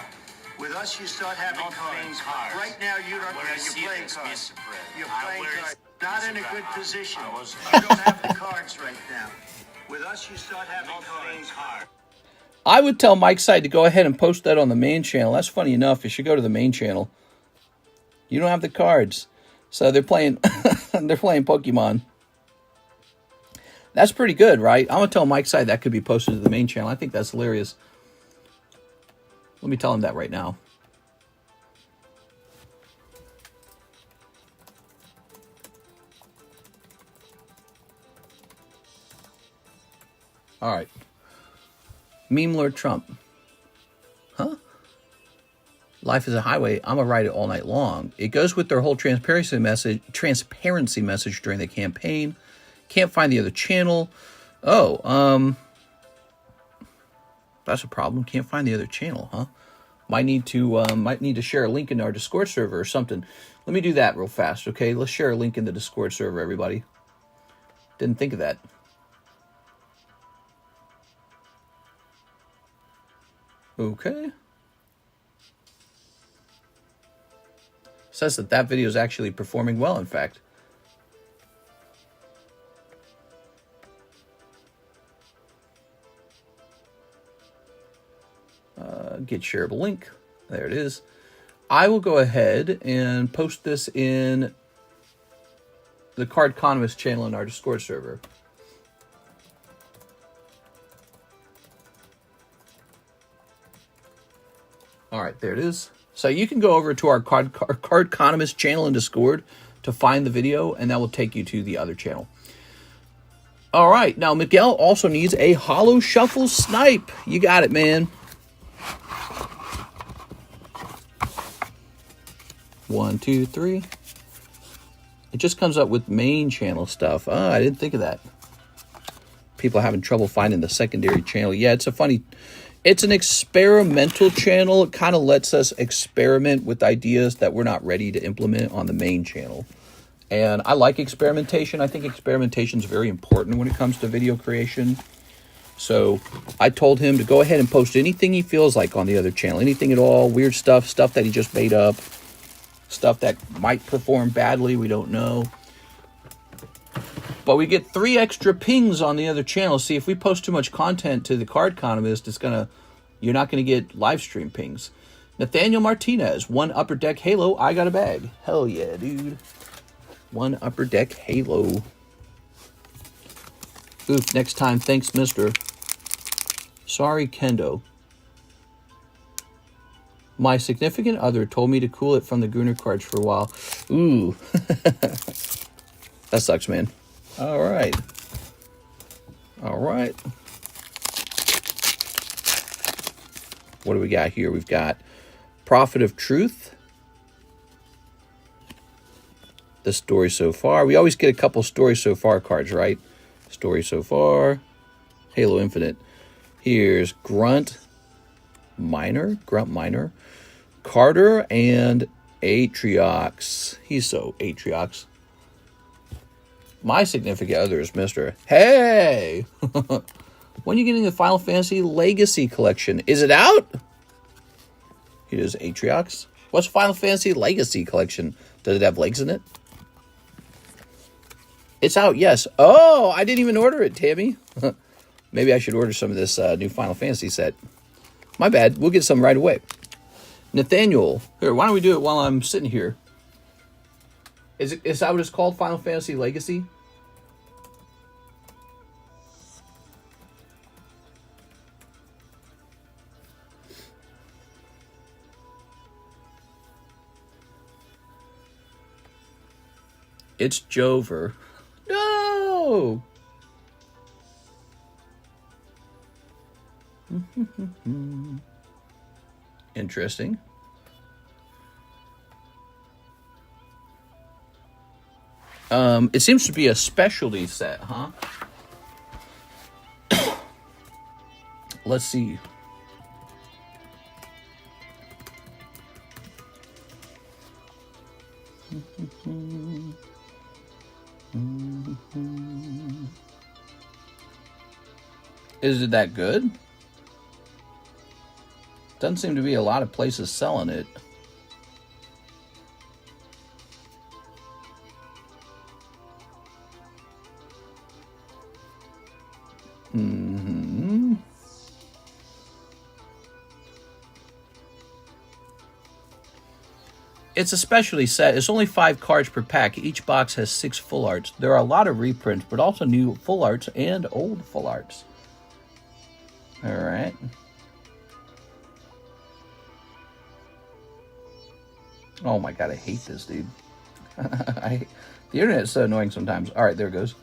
With us, you start having cards. Right now, you're playing cards. You're playing cards. Not in a good position. You don't have the cards right now. With us, you start having cards. I would tell Mike's side to go ahead and post that on the main channel. That's funny enough. You should go to the main channel. You don't have the cards. So they're playing they're playing Pokemon. That's pretty good, right? I'm going to tell Mike's side that could be posted to the main channel. I think that's hilarious. Let me tell him that right now. All right. Meme Lord Trump. Huh? Life is a highway. I'm going to ride it all night long. It goes with their whole transparency message during the campaign. Can't find the other channel. Oh, that's a problem. Can't find the other channel, huh? Might need to share a link in our Discord server or something. Let me do that real fast, okay? Let's share a link in the Discord server, everybody. Didn't think of that. Okay. Says that video is actually performing well, in fact. Get shareable link. There it is. I will go ahead and post this in the Cardconomist channel in our Discord server. All right, there it is. So you can go over to our Cardconomist channel in Discord to find the video, and that will take you to the other channel. All right, now Miguel also needs a Holo Shuffle Snipe. You got it, man. 1, 2, 3. It just comes up with main channel stuff. Ah, I didn't think of that. People are having trouble finding the secondary channel. Yeah, it's an experimental channel. It kind of lets us experiment with ideas that we're not ready to implement on the main channel. And I like experimentation. I think experimentation is very important when it comes to video creation. So I told him to go ahead and post anything he feels like on the other channel. Anything at all, weird stuff that he just made up, stuff that might perform badly, we don't know. But we get 3 extra pings on the other channel. See, if we post too much content to the Cardconomist, you're not gonna get live stream pings. Nathaniel Martinez, 1 Upper Deck Halo, I got a bag. Hell yeah, dude. 1 Upper Deck Halo. Oof, next time, thanks, mister. Sorry, Kendo. My significant other told me to cool it from the Gunner cards for a while. Ooh. That sucks, man. All right. All right. What do we got here? We've got Prophet of Truth. The story so far. We always get a couple story so far cards, right? Story so far. Halo Infinite. Here's Grunt Minor. Carter and Atriox. He's so Atriox. My significant other is Mr. Hey! When are you getting the Final Fantasy Legacy Collection? Is it out? Here's Atriox. What's Final Fantasy Legacy Collection? Does it have legs in it? It's out, yes. Oh, I didn't even order it, Tammy. Maybe I should order some of this new Final Fantasy set. My bad. We'll get some right away. Nathaniel. Here, why don't we do it while I'm sitting here? Is that what it's called? Final Fantasy Legacy? It's Jover. No! Interesting. It seems to be a specialty set, huh? Let's see. Is it that good? Doesn't seem to be a lot of places selling it. It's a specialty set. It's only 5 cards per pack. Each box has 6 full arts. There are a lot of reprints, but also new full arts and old full arts. All right. Oh my god, I hate this, dude. The internet's so annoying sometimes. All right, there it goes.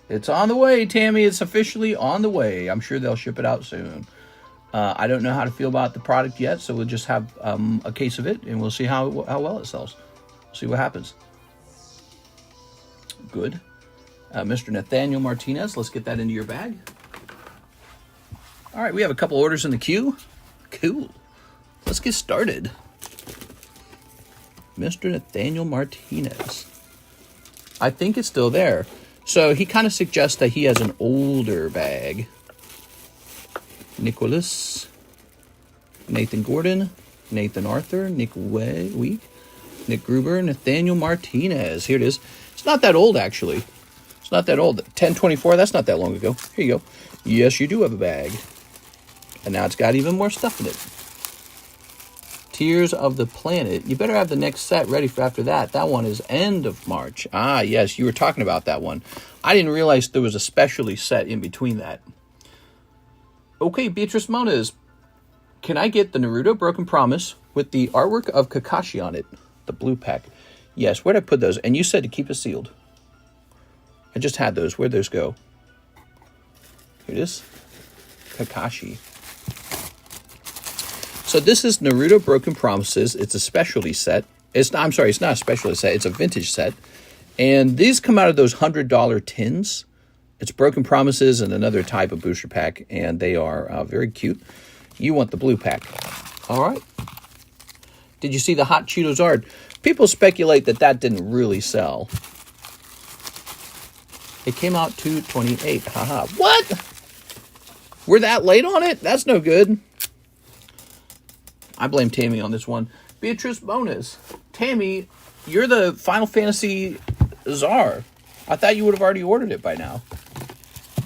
It's on the way, Tammy. It's officially on the way. I'm sure they'll ship it out soon. I don't know how to feel about the product yet, so we'll just have a case of it, and we'll see how well it sells. See what happens. Good. Mr. Nathaniel Martinez, let's get that into your bag. All right, we have a couple orders in the queue. Cool. Let's get started. Mr. Nathaniel Martinez. I think it's still there. So he kind of suggests that he has an older bag. Nicholas, Nathan Gordon, Nathan Arthur, Nick Week, Nick Gruber, Nathaniel Martinez. Here it is. It's not that old, actually. It's not that old. 10/24, that's not that long ago. Here you go. Yes, you do have a bag. And now it's got even more stuff in it. Tears of the Planet. You better have the next set ready for after that. That one is end of March. Ah, yes, you were talking about that one. I didn't realize there was a specialty set in between that. Okay, Beatrice Moniz. Can I get the Naruto Broken Promise with the artwork of Kakashi on it? The blue pack. Yes, where'd I put those? And you said to keep it sealed. I just had those. Where'd those go? Here it is. Kakashi. So this is Naruto Broken Promises. It's a specialty set. I'm sorry, it's not a specialty set. It's a vintage set. And these come out of those $100 tins. It's Broken Promises and another type of booster pack. And they are very cute. You want the blue pack. All right. Did you see the Hot Cheetos art? People speculate that that didn't really sell. It came out $2.28. Haha. What? We're that late on it? That's no good. I blame Tammy on this one. Beatrice Bonus. Tammy, you're the Final Fantasy czar. I thought you would have already ordered it by now.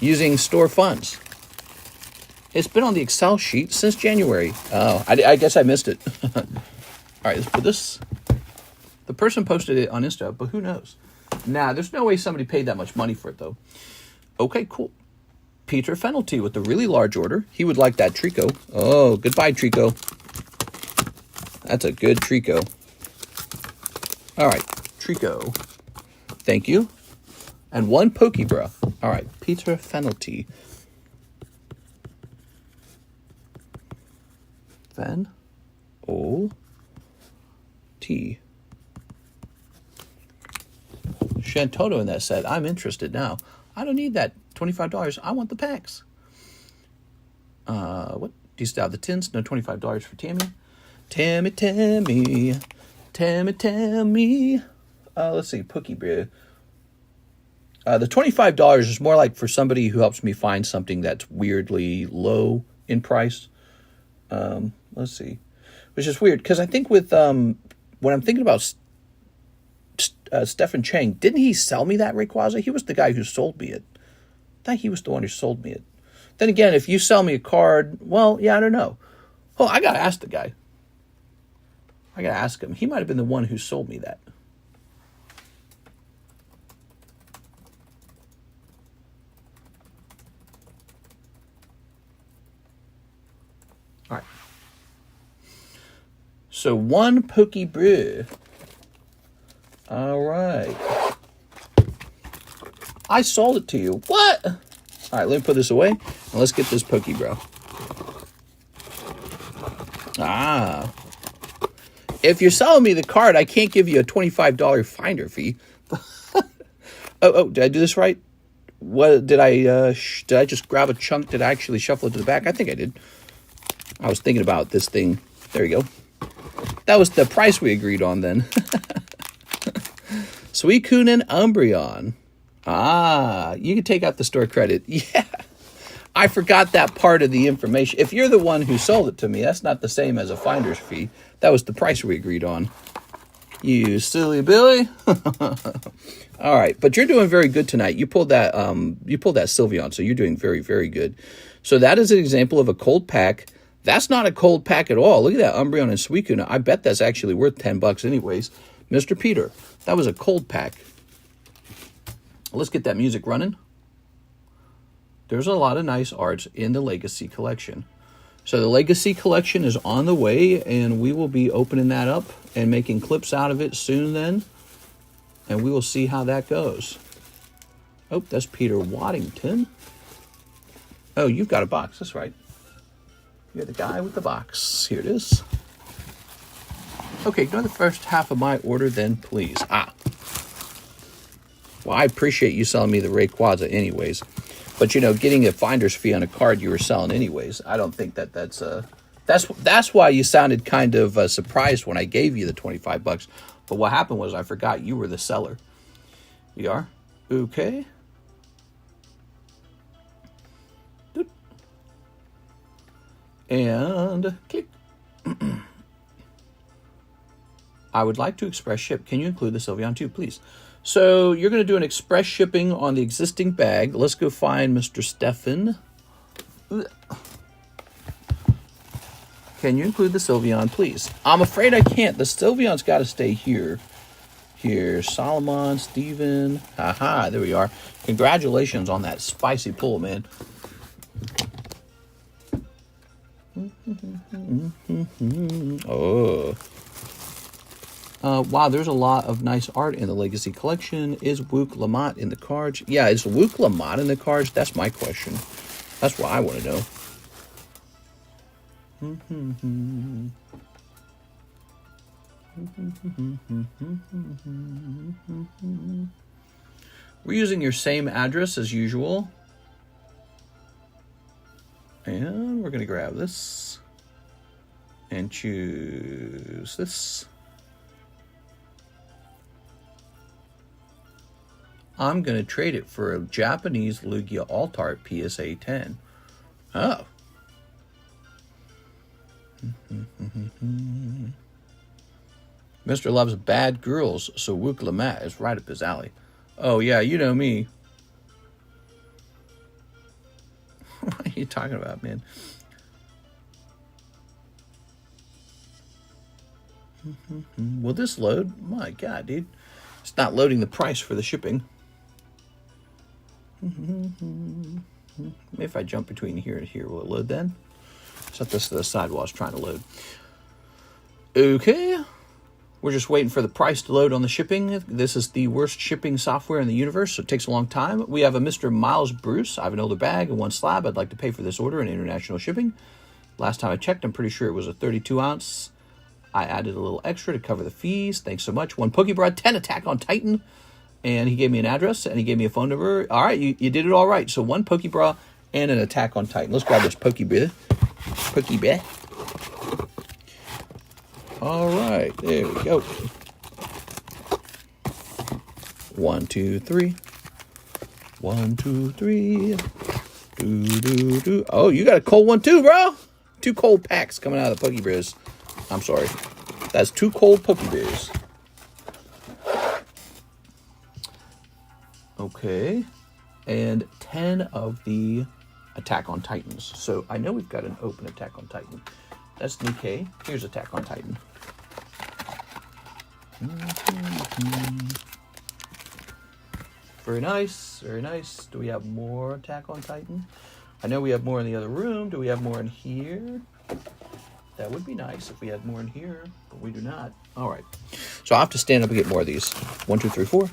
Using store funds. It's been on the Excel sheet since January. Oh, I guess I missed it. All right, let's put this. The person posted it on Insta, but who knows? Nah, there's no way somebody paid that much money for it, though. Okay, cool. Peter Fenelty with the really large order. He would like that Trico. Oh, goodbye, Trico. That's a good Trico. All right, Trico. Thank you. And one PokeBruh. All right, Peter Fenelty. T. Shantoto in that set. I'm interested now. I don't need that $25. I want the packs. What? Do you still have the tins? No, $25 for Tammy. Tammy. Let's see. PokeBruh. The $25 is more like for somebody who helps me find something that's weirdly low in price. Let's see. Which is weird, because I think with, when I'm thinking about Stephen Chang, didn't he sell me that Rayquaza? He was the guy who sold me it. I think he was the one who sold me it. Then again, if you sell me a card, well, yeah, I don't know. Oh, I got to ask the guy. I got to ask him. He might have been the one who sold me that. All right. So one PokeBruh. All right. I sold it to you. What? All right, let me put this away. And let's get this PokeBruh. Ah. If you're selling me the card, I can't give you a $25 finder fee. Oh, did I do this right? What did I just grab a chunk? Did I actually shuffle it to the back? I think I did. I was thinking about this thing. There you go. That was the price we agreed on then. Suicune and Umbreon. Ah, you can take out the store credit. Yeah. I forgot that part of the information. If you're the one who sold it to me, that's not the same as a finder's fee. That was the price we agreed on. You silly Billy. All right, but you're doing very good tonight. You pulled that Sylveon, so you're doing very, very good. So that is an example of a cold pack. That's not a cold pack at all. Look at that Umbreon and Suicune. I bet that's actually worth $10 anyways. Mr. Peter, that was a cold pack. Let's get that music running. There's a lot of nice arts in the Legacy collection. So the Legacy collection is on the way, and we will be opening that up and making clips out of it soon then. And we will see how that goes. Oh, that's Peter Waddington. Oh, you've got a box. That's right. You're the guy with the box. Here it is. Okay, ignore the first half of my order then, please. Ah. Well, I appreciate you selling me the Rayquaza anyways. But, you know, getting a finder's fee on a card you were selling anyways, I don't think that's why you sounded kind of surprised when I gave you the $25. But what happened was I forgot you were the seller. We are? Okay. And click. I would like to express ship. Can you include the Sylveon too, please? So you're going to do an express shipping on the existing bag. Let's go find Mr. Stefan. Can you include the Sylveon, please? I'm afraid I can't. The Sylveon's got to stay here. Here, Solomon, Steven. Haha, there we are. Congratulations on that spicy pull, man. Oh. Wow, there's a lot of nice art in the Legacy Collection. Is Wook Lamont in the cards? Yeah, is Wook Lamont in the cards? That's my question. That's what I want to know. We're using your same address as usual. And we're going to grab this and choose this. I'm going to trade it for a Japanese Lugia Altart PSA 10. Oh. Mr. loves bad girls, so Wook Lamont is right up his alley. Oh, yeah, you know me. What are you talking about, man? Will this load? My God, dude. It's not loading the price for the shipping. Maybe if I jump between here and here, will it load then? Set this to the side while it's trying to load. Okay. We're just waiting for the price to load on the shipping. This is the worst shipping software in the universe, so it takes a long time. We have a Mr. Miles Bruce. I have an older bag and one slab. I'd like to pay for this order in international shipping. Last time I checked, I'm pretty sure it was a 32 ounce. I added a little extra to cover the fees. Thanks so much. One PokeBruh, 10 Attack on Titan. And he gave me an address and he gave me a phone number. All right, you did it all right. So one PokeBruh and an Attack on Titan. Let's grab this PokeBruh. PokeBruh. All right, there we go. 1, 2, 3. 1, 2, 3. Do. Oh, you got a cold one too, bro. 2 cold packs coming out of the PokeBruhs. I'm sorry. That's 2 cold PokeBruhs. Okay. And 10 of the Attack on Titans. So I know we've got an open Attack on Titan. That's Nikkei. Here's Attack on Titan. Very nice. Very nice. Do we have more Attack on Titan? I know we have more in the other room. Do we have more in here? That would be nice if we had more in here, but we do not. All right. So I'll have to stand up and get more of these. 1, 2, 3, 4.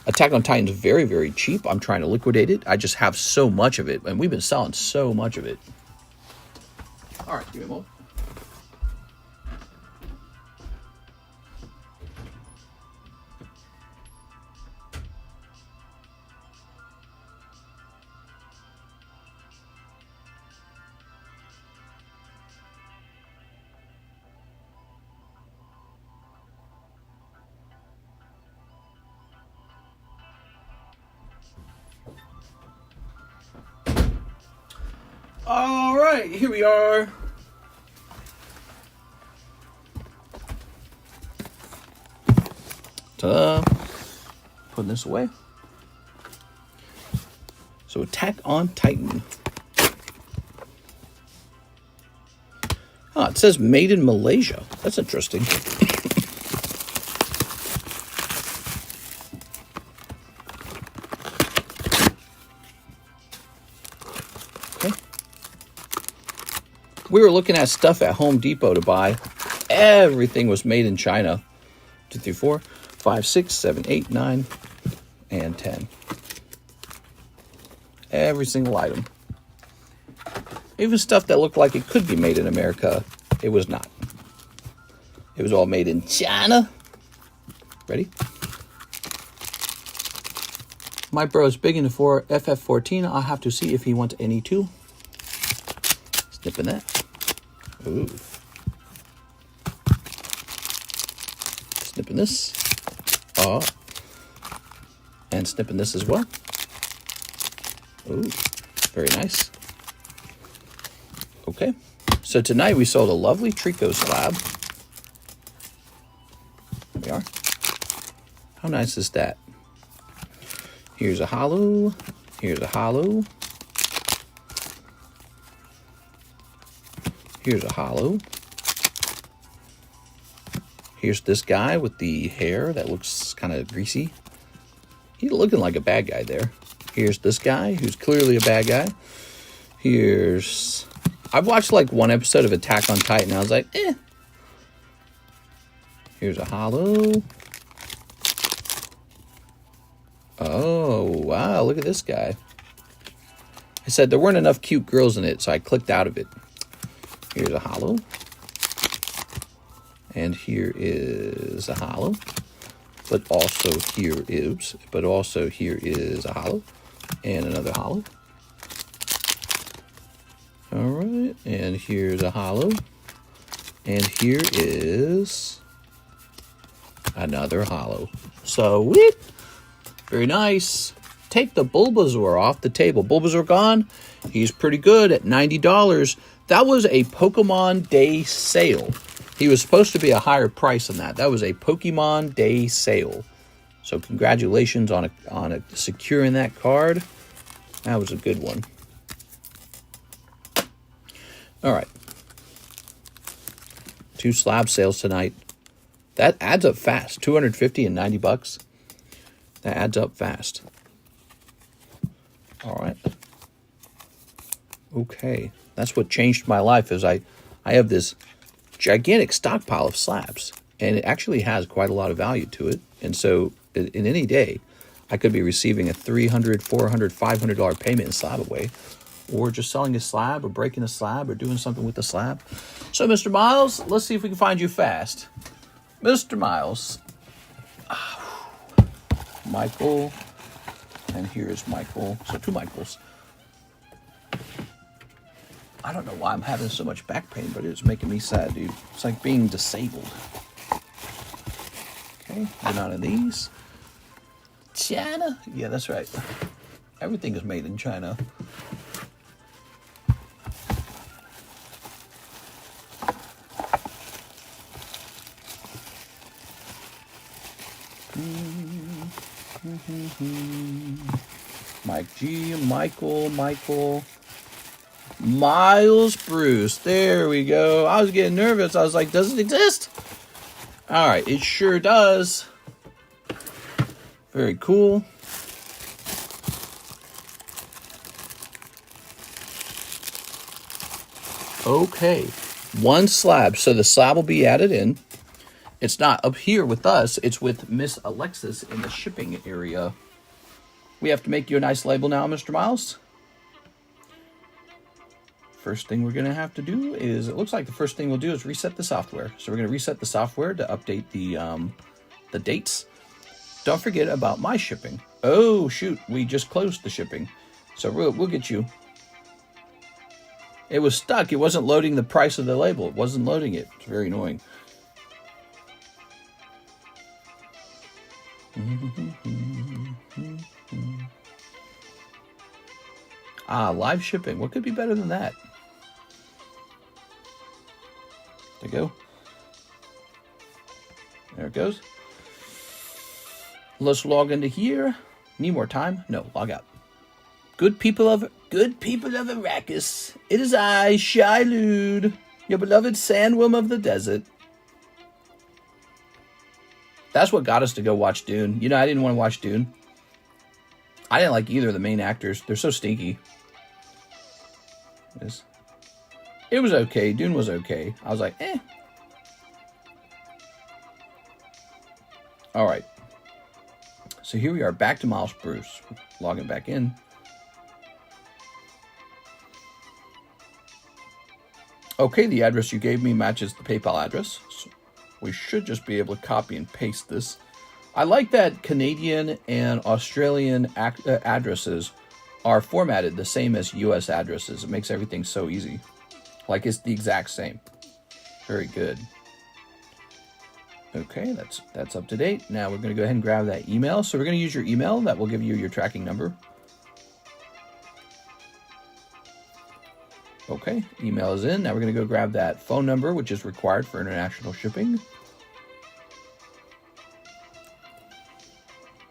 Attack on Titan's very, very cheap. I'm trying to liquidate it. I just have so much of it, and we've been selling so much of it. All right, give me a moment. All right, here we are. Ta-da. Putting this away. So Attack on Titan. Oh, it says made in Malaysia. That's interesting. We were looking at stuff at Home Depot to buy. Everything was made in China. 2, 3, 4, 5, 6, 7, 8, 9, and 10. Every single item. Even stuff that looked like it could be made in America, it was not. It was all made in China. Ready? My bro is big into FF14. I'll have to see if he wants any too. Snipping that. Ooh. Snipping this. Oh. And snipping this as well. Ooh. Very nice. Okay. So tonight we sold a lovely Trico slab. There we are. How nice is that? Here's a holo. Here's a holo. Here's a holo. Here's this guy with the hair that looks kind of greasy. He's looking like a bad guy there. Here's this guy who's clearly a bad guy. Here's I've watched like one episode of Attack on Titan. And I was like, eh. Here's a holo. Oh, wow. Look at this guy. I said there weren't enough cute girls in it, so I clicked out of it. Here's a holo. And here is a holo. But also here is a holo. And another holo. All right. And here's a holo. And here is another holo. So, very nice. Take the Bulbasaur off the table. Bulbasaur gone. He's pretty good at $90. That was a Pokemon Day sale. He was supposed to be a higher price than that. That was a Pokemon Day sale. So congratulations on securing that card. That was a good one. All right. 2 slab sales tonight. That adds up fast. $250 and $90. That adds up fast. All right. Okay. That's what changed my life is I have this gigantic stockpile of slabs. And it actually has quite a lot of value to it. And so in any day, I could be receiving a $300, $400, $500 payment in slab away. Or just selling a slab or breaking a slab or doing something with the slab. So, Mr. Miles, let's see if we can find you fast. Mr. Miles. Michael. And here's Michael. So 2 Michaels. I don't know why I'm having so much back pain, but it's making me sad, dude. It's like being disabled. Okay, none of these. China? Yeah, that's right. Everything is made in China. Mike G, Michael, Miles Bruce. There we go. I was getting nervous. I was like, does it exist? All right, it sure does. Very cool. Okay, 1 slab. So the slab will be added in. It's not up here with us. It's with Miss Alexis in the shipping area. We have to make you a nice label now, Mr. Miles. First thing we're going to have to do is, it looks like the first thing we'll do is reset the software. So we're going to reset the software to update the dates. Don't forget about my shipping. Oh, shoot. We just closed the shipping. So we'll get you. It was stuck. It wasn't loading the price of the label. It wasn't loading it. It's very annoying. Live shipping. What could be better than that? There you go. There it goes. Let's log into here. Need more time? No, log out. Good people of Arrakis. It is I, Shai-Lude, your beloved sandworm of the desert. That's what got us to go watch Dune. You know, I didn't want to watch Dune. I didn't like either of the main actors. They're so stinky. It was okay. Dune was okay. I was like, eh. All right. So here we are, back to Miles Bruce. Logging back in. Okay, the address you gave me matches the PayPal address. So we should just be able to copy and paste this. I like that Canadian and Australian addresses are formatted the same as US addresses. It makes everything so easy. Like it's the exact same. Very good. Okay, that's up to date. Now we're going to go ahead and grab that email. So we're going to use your email. That will give you your tracking number. Okay, email is in. Now we're going to go grab that phone number, which is required for international shipping.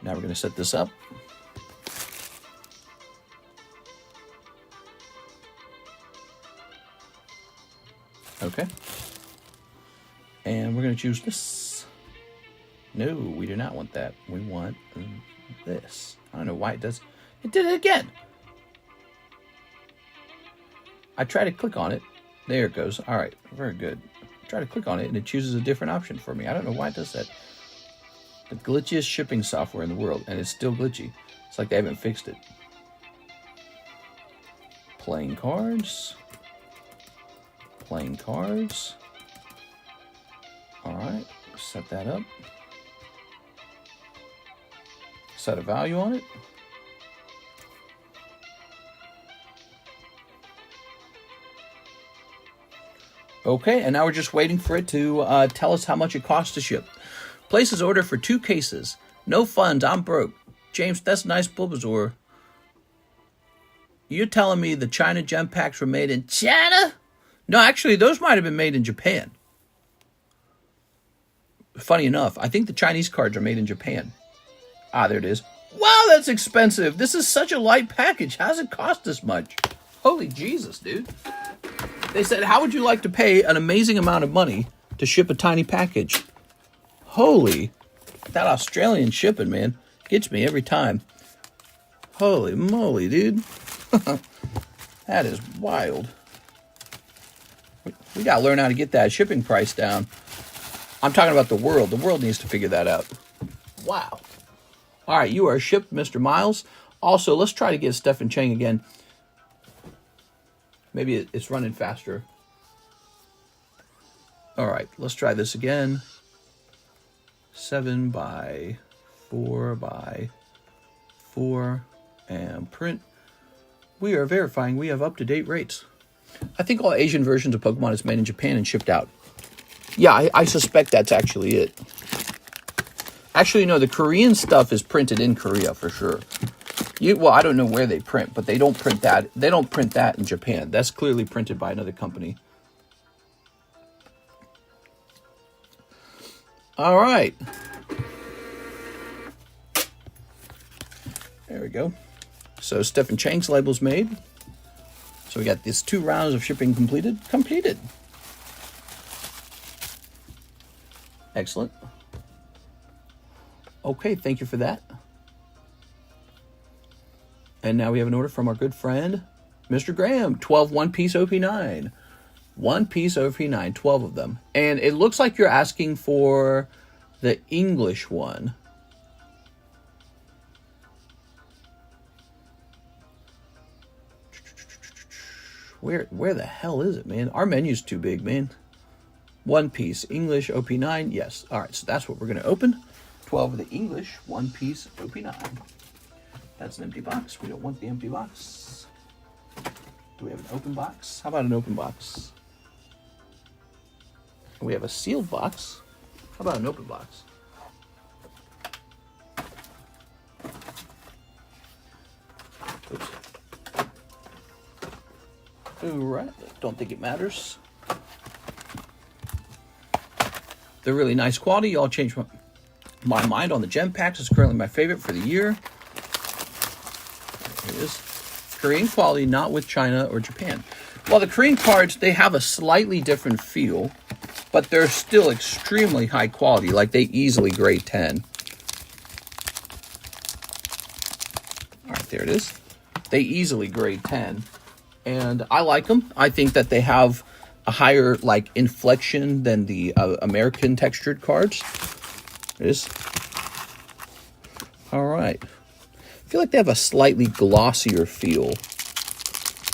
Now we're going to set this up. Okay. And we're going to choose this. No, we do not want that. We want this. I don't know why it does. It did it again. I tried to click on it, There it goes. All right, very good. Try to click on it and it chooses a different option for me. I don't know why it does that. The glitchiest shipping software in the world, and it's still glitchy. It's like they haven't fixed it. Playing cards. Playing cards. All right, set that up. Set a value on it. Okay, and now we're just waiting for it to tell us how much it costs to ship. Places order for 2 cases. No funds, I'm broke. James, that's nice, Bulbasaur. You're telling me the China gem packs were made in China? No, actually, those might have been made in Japan. Funny enough, I think the Chinese cards are made in Japan. Ah, there it is. Wow, that's expensive. This is such a light package. How does it cost this much? Holy Jesus, dude. They said, how would you like to pay an amazing amount of money to ship a tiny package? Holy, that Australian shipping, man, gets me every time. Holy moly, dude. That is wild. We got to learn how to get that shipping price down. I'm talking about the world. The world needs to figure that out. Wow. All right, you are shipped, Mr. Miles. Also, let's try to get Stephen Chang again. Maybe it's running faster. All right, let's try this again. 7 by 4 by 4 and print. We are verifying we have up-to-date rates. I think all Asian versions of Pokemon is made in Japan and shipped out. Yeah, I suspect that's actually it. Actually, no, the Korean stuff is printed in Korea for sure. Well, I don't know where they print, but they don't print that. They don't print that in Japan. That's clearly printed by another company. All right. There we go. So Stephen Chang's label's made. So we got these 2 rounds of shipping completed. Excellent. Okay, thank you for that. And now we have an order from our good friend, Mr. Graham. 12 one-piece OP9. One-piece OP9, 12 of them. And it looks like you're asking for the English one. Where the hell is it, man? Our menu's too big, man. One piece, English OP9, yes. All right, so that's what we're going to open. 12 of the English, one piece OP9. That's an empty box. We don't want the empty box. Do we have an open box? How about an open box? We have a sealed box. How about an open box? Oops. All right, don't think it matters. They're really nice quality. Y'all changed my mind on the gem packs. It's currently my favorite for the year. There it is. Korean quality, not with China or Japan. Well, the Korean cards, they have a slightly different feel, but they're still extremely high quality. Like, they easily grade 10. All right, there it is. They easily grade 10. And I like them. I think that they have a higher, like, inflection than the American textured cards. There it is. All right. I feel like they have a slightly glossier feel.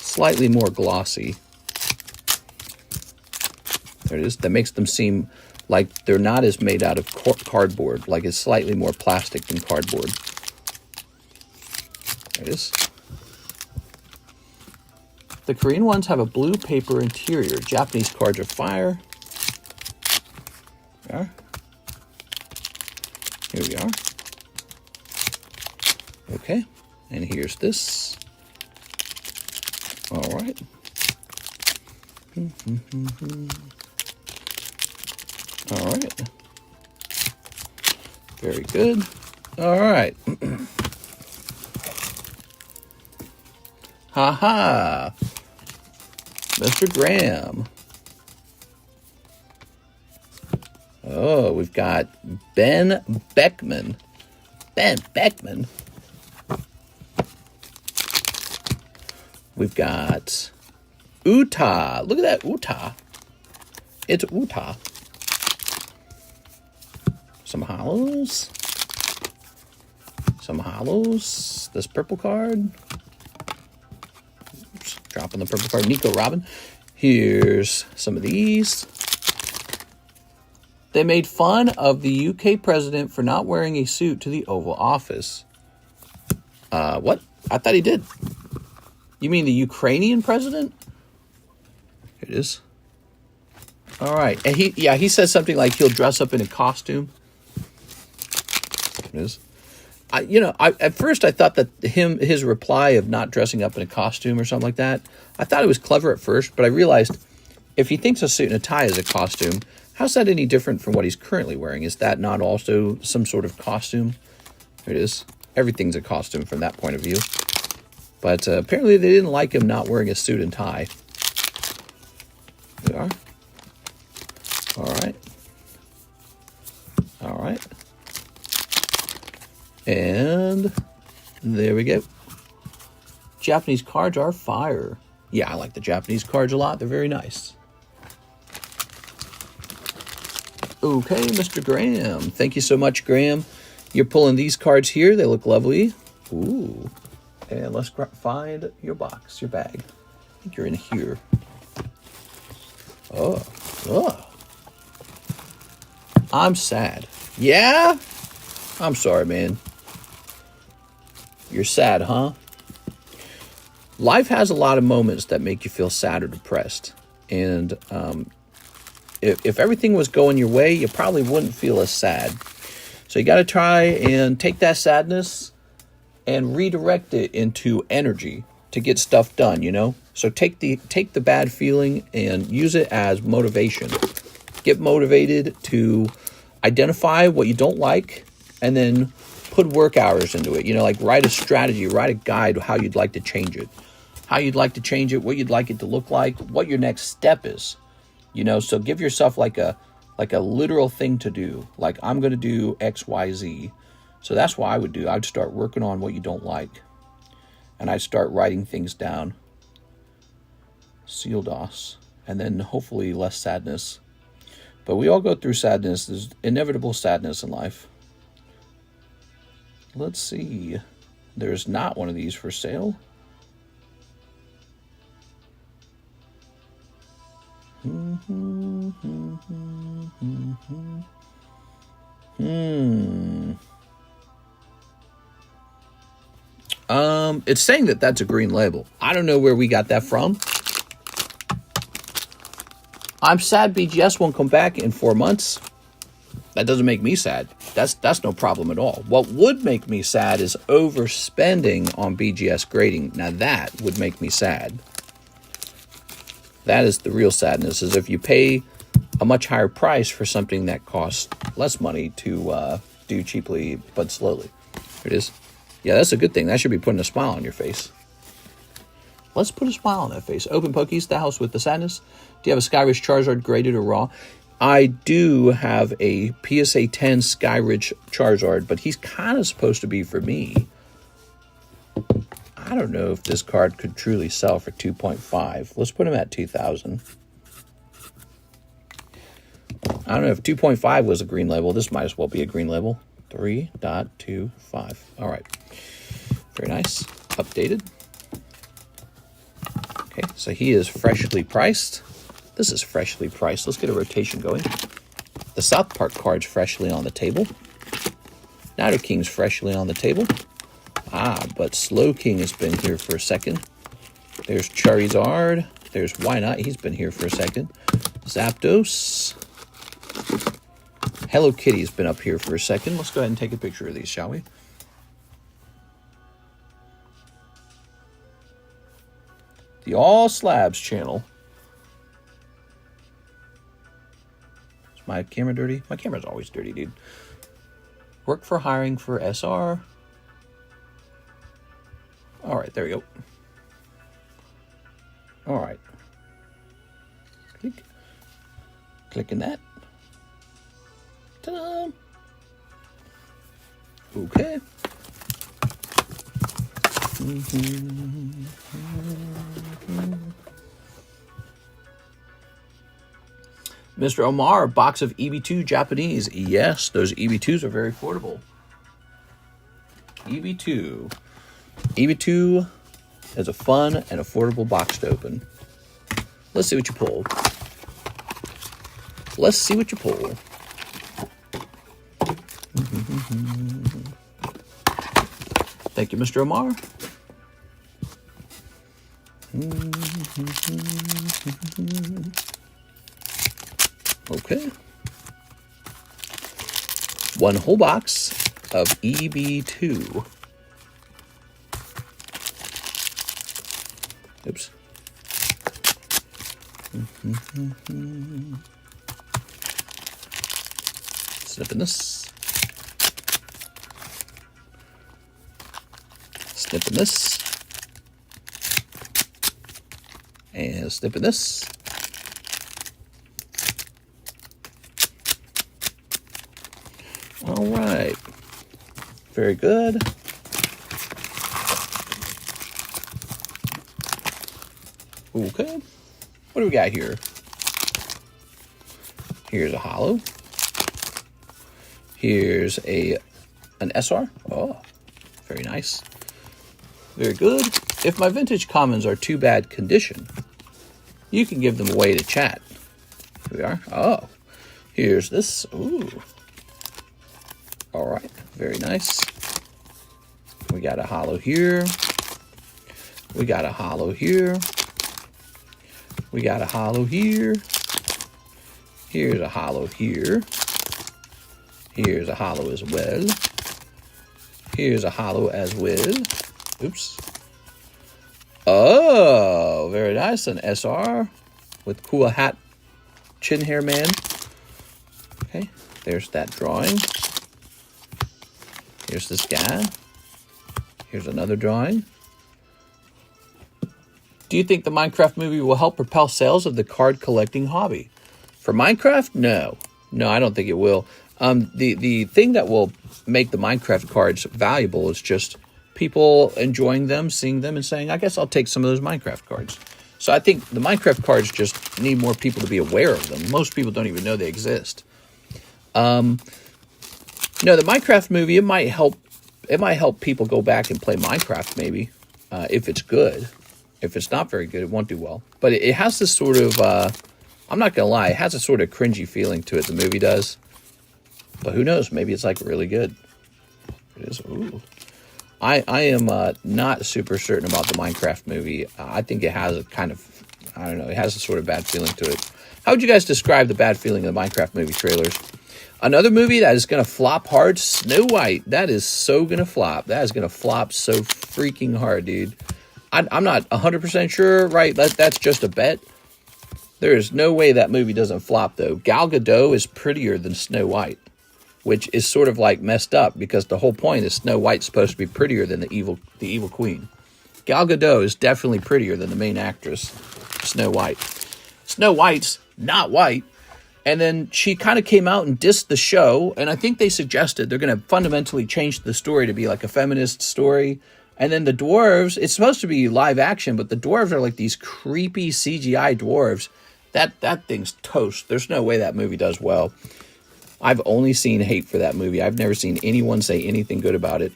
Slightly more glossy. There it is. That makes them seem like they're not as made out of cardboard. Like, it's slightly more plastic than cardboard. There it is. The Korean ones have a blue paper interior. Japanese cards are fire. There we are. Here we are. Okay, and here's this. All right. All right. Very good. All right. Ha-ha. Mr. Graham. Oh, we've got Ben Beckman. Ben Beckman. We've got Utah. Look at that Utah. It's Utah. Some holos. Some holos. This purple card. Oops, dropping the purple card. Nico Robin. Here's some of these. They made fun of the UK president for not wearing a suit to the Oval Office. What? I thought he did. You mean the Ukrainian president? Here it is. All right. And he says something like he'll dress up in a costume. It is. At first I thought that his reply of not dressing up in a costume or something like that, I thought it was clever at first, but I realized if he thinks a suit and a tie is a costume, how's that any different from what he's currently wearing? Is that not also some sort of costume? Here it is. Everything's a costume from that point of view. But apparently they didn't like him not wearing a suit and tie. There we are. All right. All right. And there we go. Japanese cards are fire. Yeah, I like the Japanese cards a lot. They're very nice. Okay, Mr. Graham. Thank you so much, Graham. You're pulling these cards here. They look lovely. Ooh. And let's find your box, your bag. I think you're in here. Oh. I'm sad. Yeah? I'm sorry, man. You're sad, huh? Life has a lot of moments that make you feel sad or depressed. And if everything was going your way, you probably wouldn't feel as sad. So you got to try and take that sadness and redirect it into energy to get stuff done, you know? So take the bad feeling and use it as motivation. Get motivated to identify what you don't like and then put work hours into it. You know, like write a strategy, write a guide how you'd like to change it. How you'd like to change it, what you'd like it to look like, what your next step is. You know, so give yourself like a literal thing to do. Like, I'm going to do X, Y, Z. So that's what I would do. I'd start working on what you don't like. And I'd start writing things down. Seal DOS. And then hopefully less sadness. But we all go through sadness. There's inevitable sadness in life. Let's see. There's not one of these for sale. It's saying that that's a green label. I don't know where we got that from. I'm sad BGS won't come back in 4 months. That doesn't make me sad. That's no problem at all. What would make me sad is overspending on BGS grading. Now that would make me sad. That is the real sadness, is if you pay a much higher price for something that costs less money to do cheaply but slowly. Here it is. Yeah, that's a good thing. That should be putting a smile on your face. Let's put a smile on that face. Open Pokies, the house with the sadness. Do you have a Skyridge Charizard graded or raw? I do have a PSA 10 Skyridge Charizard, but he's kind of supposed to be for me. I don't know if this card could truly sell for 2.5. Let's put him at 2,000. I don't know if 2.5 was a green label. This might as well be a green label. 3.25. All right. Very nice. Updated. Okay, so he is freshly priced. This is freshly priced. Let's get a rotation going. The South Park card's freshly on the table. Nido King's freshly on the table. But Slow King has been here for a second. There's Charizard. There's Why Not. He's been here for a second. Zapdos. Hello Kitty's been up here for a second. Let's go ahead and take a picture of these, shall we? The All Slabs channel. Is my camera dirty? My camera's always dirty, dude. Work for hiring for SR. All right, there we go. All right. Clicking that. Ta-da! Okay. Mr. Omar, box of EB2 Japanese. Yes, those EB2s are very affordable. EB2. EB2 is a fun and affordable box to open. Let's see what you pull. Let's see what you pull. Thank you, Mr. Omar. Okay. One whole box of EB2. Oops. Snipping this. Snipping this. And snipping this. All right. Very good. Okay. What do we got here? Here's a holo. Here's an SR. Oh, very nice. Very good. If my vintage commons are too bad condition, you can give them away to chat. Here we are. Oh, here's this. Ooh. All right. Very nice. We got a holo here. We got a holo here. We got a holo here. Here's a holo here. Here's a holo as well. Here's a holo as well. Oops. Oh, very nice. An SR with cool hat, chin hair man. Okay, there's that drawing. Here's this guy. Here's another drawing. Do you think the Minecraft movie will help propel sales of the card collecting hobby? For Minecraft, no. No, I don't think it will. The thing that will make the Minecraft cards valuable is just people enjoying them, seeing them, and saying, I guess I'll take some of those Minecraft cards. So I think the Minecraft cards just need more people to be aware of them. Most people don't even know they exist. No, the Minecraft movie, it might help people go back and play Minecraft maybe, if it's good. If it's not very good, it won't do well. But it has this sort of, I'm not going to lie, it has a sort of cringy feeling to it, the movie does. But who knows, maybe it's like really good. It is, ooh. I am not super certain about the Minecraft movie. I think it has a kind of, I don't know, it has a sort of bad feeling to it. How would you guys describe the bad feeling of the Minecraft movie trailers? Another movie that is going to flop hard, Snow White. That is so going to flop. That is going to flop so freaking hard, dude. I'm not 100% sure, right? That's just a bet. There is no way that movie doesn't flop, though. Gal Gadot is prettier than Snow White, which is sort of like messed up because the whole point is Snow White's supposed to be prettier than the evil queen. Gal Gadot is definitely prettier than the main actress, Snow White. Snow White's not white. And then she kind of came out and dissed the show, and I think they suggested they're going to fundamentally change the story to be like a feminist story. And then the dwarves, it's supposed to be live action, but the dwarves are like these creepy CGI dwarves. That thing's toast. There's no way that movie does well. I've only seen hate for that movie. I've never seen anyone say anything good about it.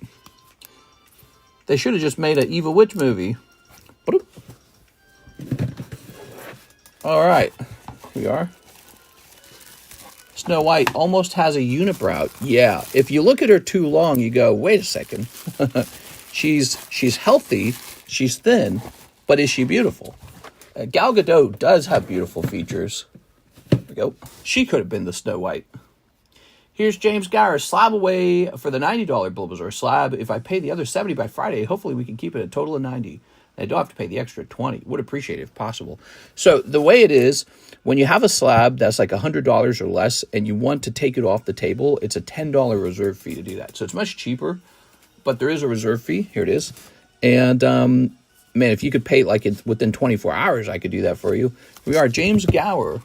They should have just made an Evil Witch movie. All right, here we are. Snow White almost has a unibrow. Yeah, if you look at her too long, you go, wait a second. She's healthy, she's thin, but is she beautiful? Gal Gadot does have beautiful features. There we go. She could have been the Snow White. Here's James Gower. Slab away for the $90 Bulbasaur slab. If I pay the other $70 by Friday, hopefully we can keep it a total of $90. I don't have to pay the extra $20. Would appreciate it if possible. So the way it is, when you have a slab that's like $100 or less and you want to take it off the table, it's a $10 reserve fee to do that. So it's much cheaper, but there is a reserve fee. Here it is. And man, if you could pay like within 24 hours, I could do that for you. We are James Gower.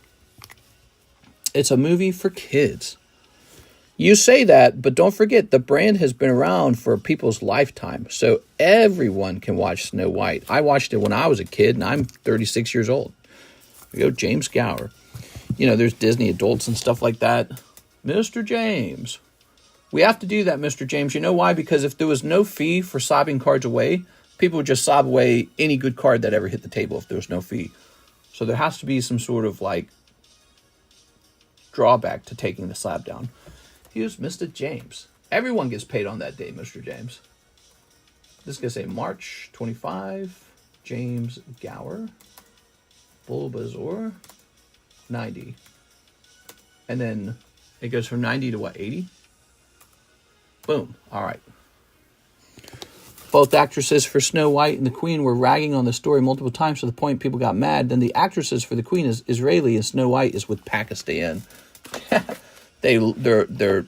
It's a movie for kids. You say that, but don't forget, the brand has been around for people's lifetime, so everyone can watch Snow White. I watched it when I was a kid, and I'm 36 years old. There we go, James Gower. you know, there's Disney adults and stuff like that. Mr. James. We have to do that, Mr. James. You know why? Because if there was no fee for sobbing cards away, people would just sob away any good card that ever hit the table if there was no fee. So there has to be some sort of, like, drawback to taking the slab down. Here's Mr. James. Everyone gets paid on that day, Mr. James. This is going to say March 25, James Gower, Bulbasaur, 90. And then it goes from 90 to what, 80? Boom. All right. Both actresses for Snow White and the Queen were ragging on the story multiple times to the point people got mad. Then the actresses for the Queen is Israeli and Snow White is with Pakistan. They're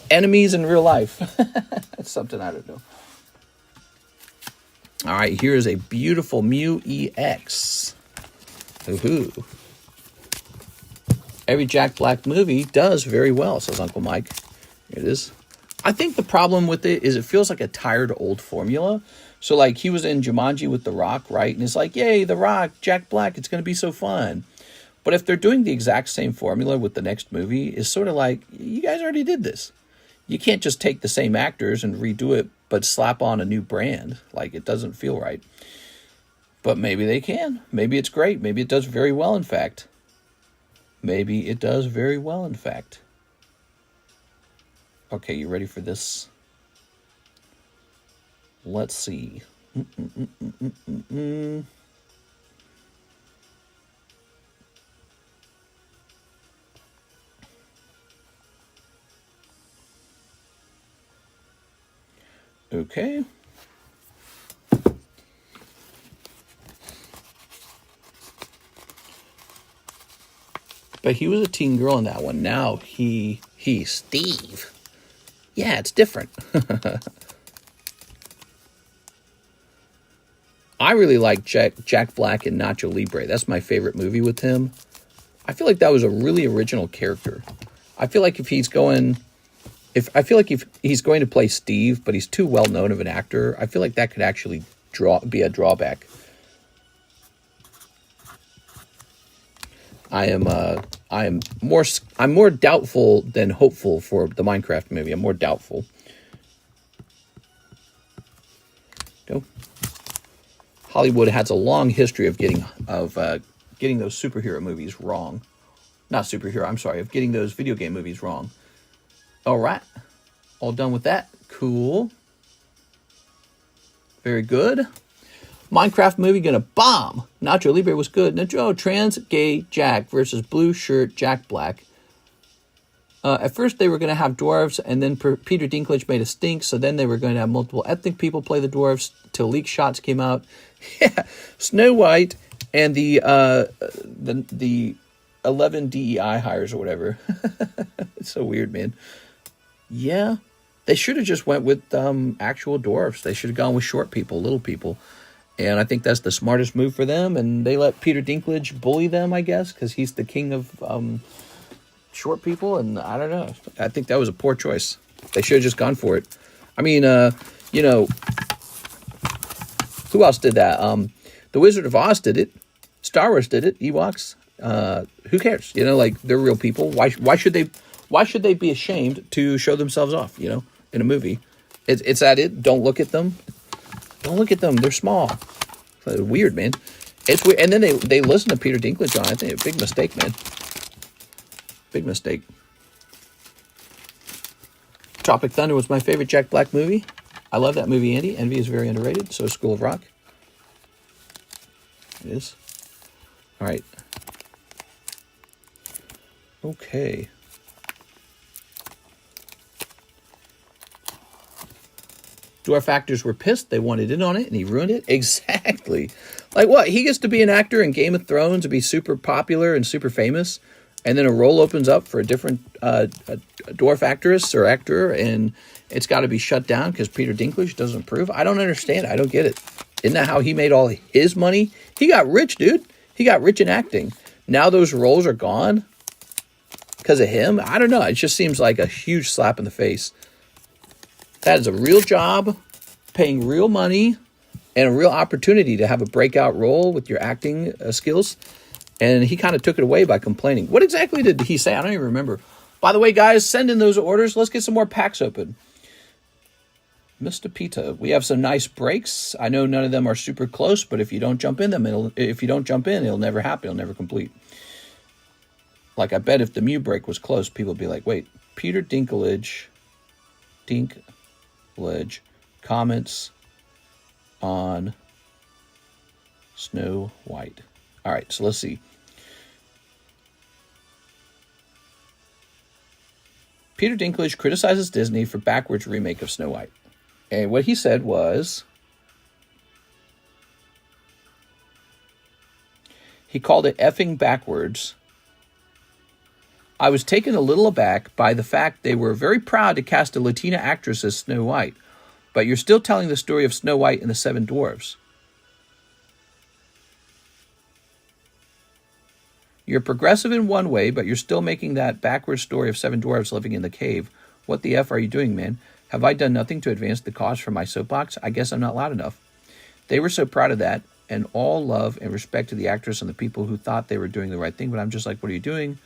enemies in real life. That's something I don't know. All right, here is a beautiful Mew EX. Ooh. Every Jack Black movie does very well, says Uncle Mike. Here it is. I think the problem with it is it feels like a tired old formula. So, like, he was in Jumanji with The Rock, right? And it's like, yay, The Rock, Jack Black, it's going to be so fun. But if they're doing the exact same formula with the next movie, it's sort of like, you guys already did this. You can't just take the same actors and redo it, but slap on a new brand. Like, it doesn't feel right. But maybe they can. Maybe it's great. Maybe it does very well, in fact. Maybe it does very well, in fact. Okay, you ready for this? Let's see. Okay. But he was a teen girl in that one. Now he's Steve. Yeah, it's different. I really like Jack Black in Nacho Libre. That's my favorite movie with him. I feel like that was a really original character. I feel like if he's going to play Steve, but he's too well known of an actor, I feel like that could actually be a drawback. I'm more doubtful than hopeful for the Minecraft movie. I'm more doubtful. Go. Hollywood has a long history of getting those superhero movies wrong. Not superhero, I'm sorry, of getting those video game movies wrong. All right. All done with that. Cool. Very good. Minecraft movie gonna bomb. Nacho Libre was good. Nacho trans gay Jack versus blue shirt Jack Black. At first they were gonna have dwarves, and then Peter Dinklage made a stink. So then they were going to have multiple ethnic people play the dwarves till leaked shots came out. Yeah, Snow White and the 11 DEI hires or whatever. It's so weird, man. Yeah, they should have just went with actual dwarves. They should have gone with short people, little people. And I think that's the smartest move for them. And they let Peter Dinklage bully them, I guess, because he's the king of short people. And I don't know. I think that was a poor choice. They should have just gone for it. I mean, you know, who else did that? The Wizard of Oz did it. Star Wars did it. Ewoks. Who cares? You know, like, they're real people. Why should they be ashamed to show themselves off, you know, in a movie? It's at it. Don't look at them. Don't look at them. They're small. It's weird, man. It's weird. And then they listen to Peter Dinklage on. I think a big mistake, man. Big mistake. Tropic Thunder was my favorite Jack Black movie. I love that movie, Andy. Envy is very underrated. So is School of Rock. It is. All right. Okay. Dwarf actors were pissed. They wanted in on it, and he ruined it. Exactly. Like, what? He gets to be an actor in Game of Thrones and be super popular and super famous, and then a role opens up for a different a dwarf actress or actor, and it's got to be shut down because Peter Dinklage doesn't approve. I don't understand. I don't get it. Isn't that how he made all his money? He got rich, dude. He got rich in acting. Now those roles are gone because of him. I don't know. It just seems like a huge slap in the face. That is a real job, paying real money, and a real opportunity to have a breakout role with your acting skills. And he kind of took it away by complaining. What exactly did he say? I don't even remember. By the way, guys, send in those orders. Let's get some more packs open. Mr. Pita, we have some nice breaks. I know none of them are super close, but if you don't jump in them, it'll never happen. It'll never complete. Like, I bet if the Mew break was close, people would be like, wait, Peter Dinklage comments on Snow White. All right, so let's see. Peter Dinklage criticizes Disney for backwards remake of Snow White. And what he said was, he called it effing backwards. I was taken a little aback by the fact they were very proud to cast a Latina actress as Snow White, but you're still telling the story of Snow White and the Seven Dwarfs. You're progressive in one way, but you're still making that backwards story of seven dwarves living in the cave. What the F are you doing, man? Have I done nothing to advance the cause for my soapbox? I guess I'm not loud enough. They were so proud of that, and all love and respect to the actress and the people who thought they were doing the right thing, but I'm just like, what are you doing?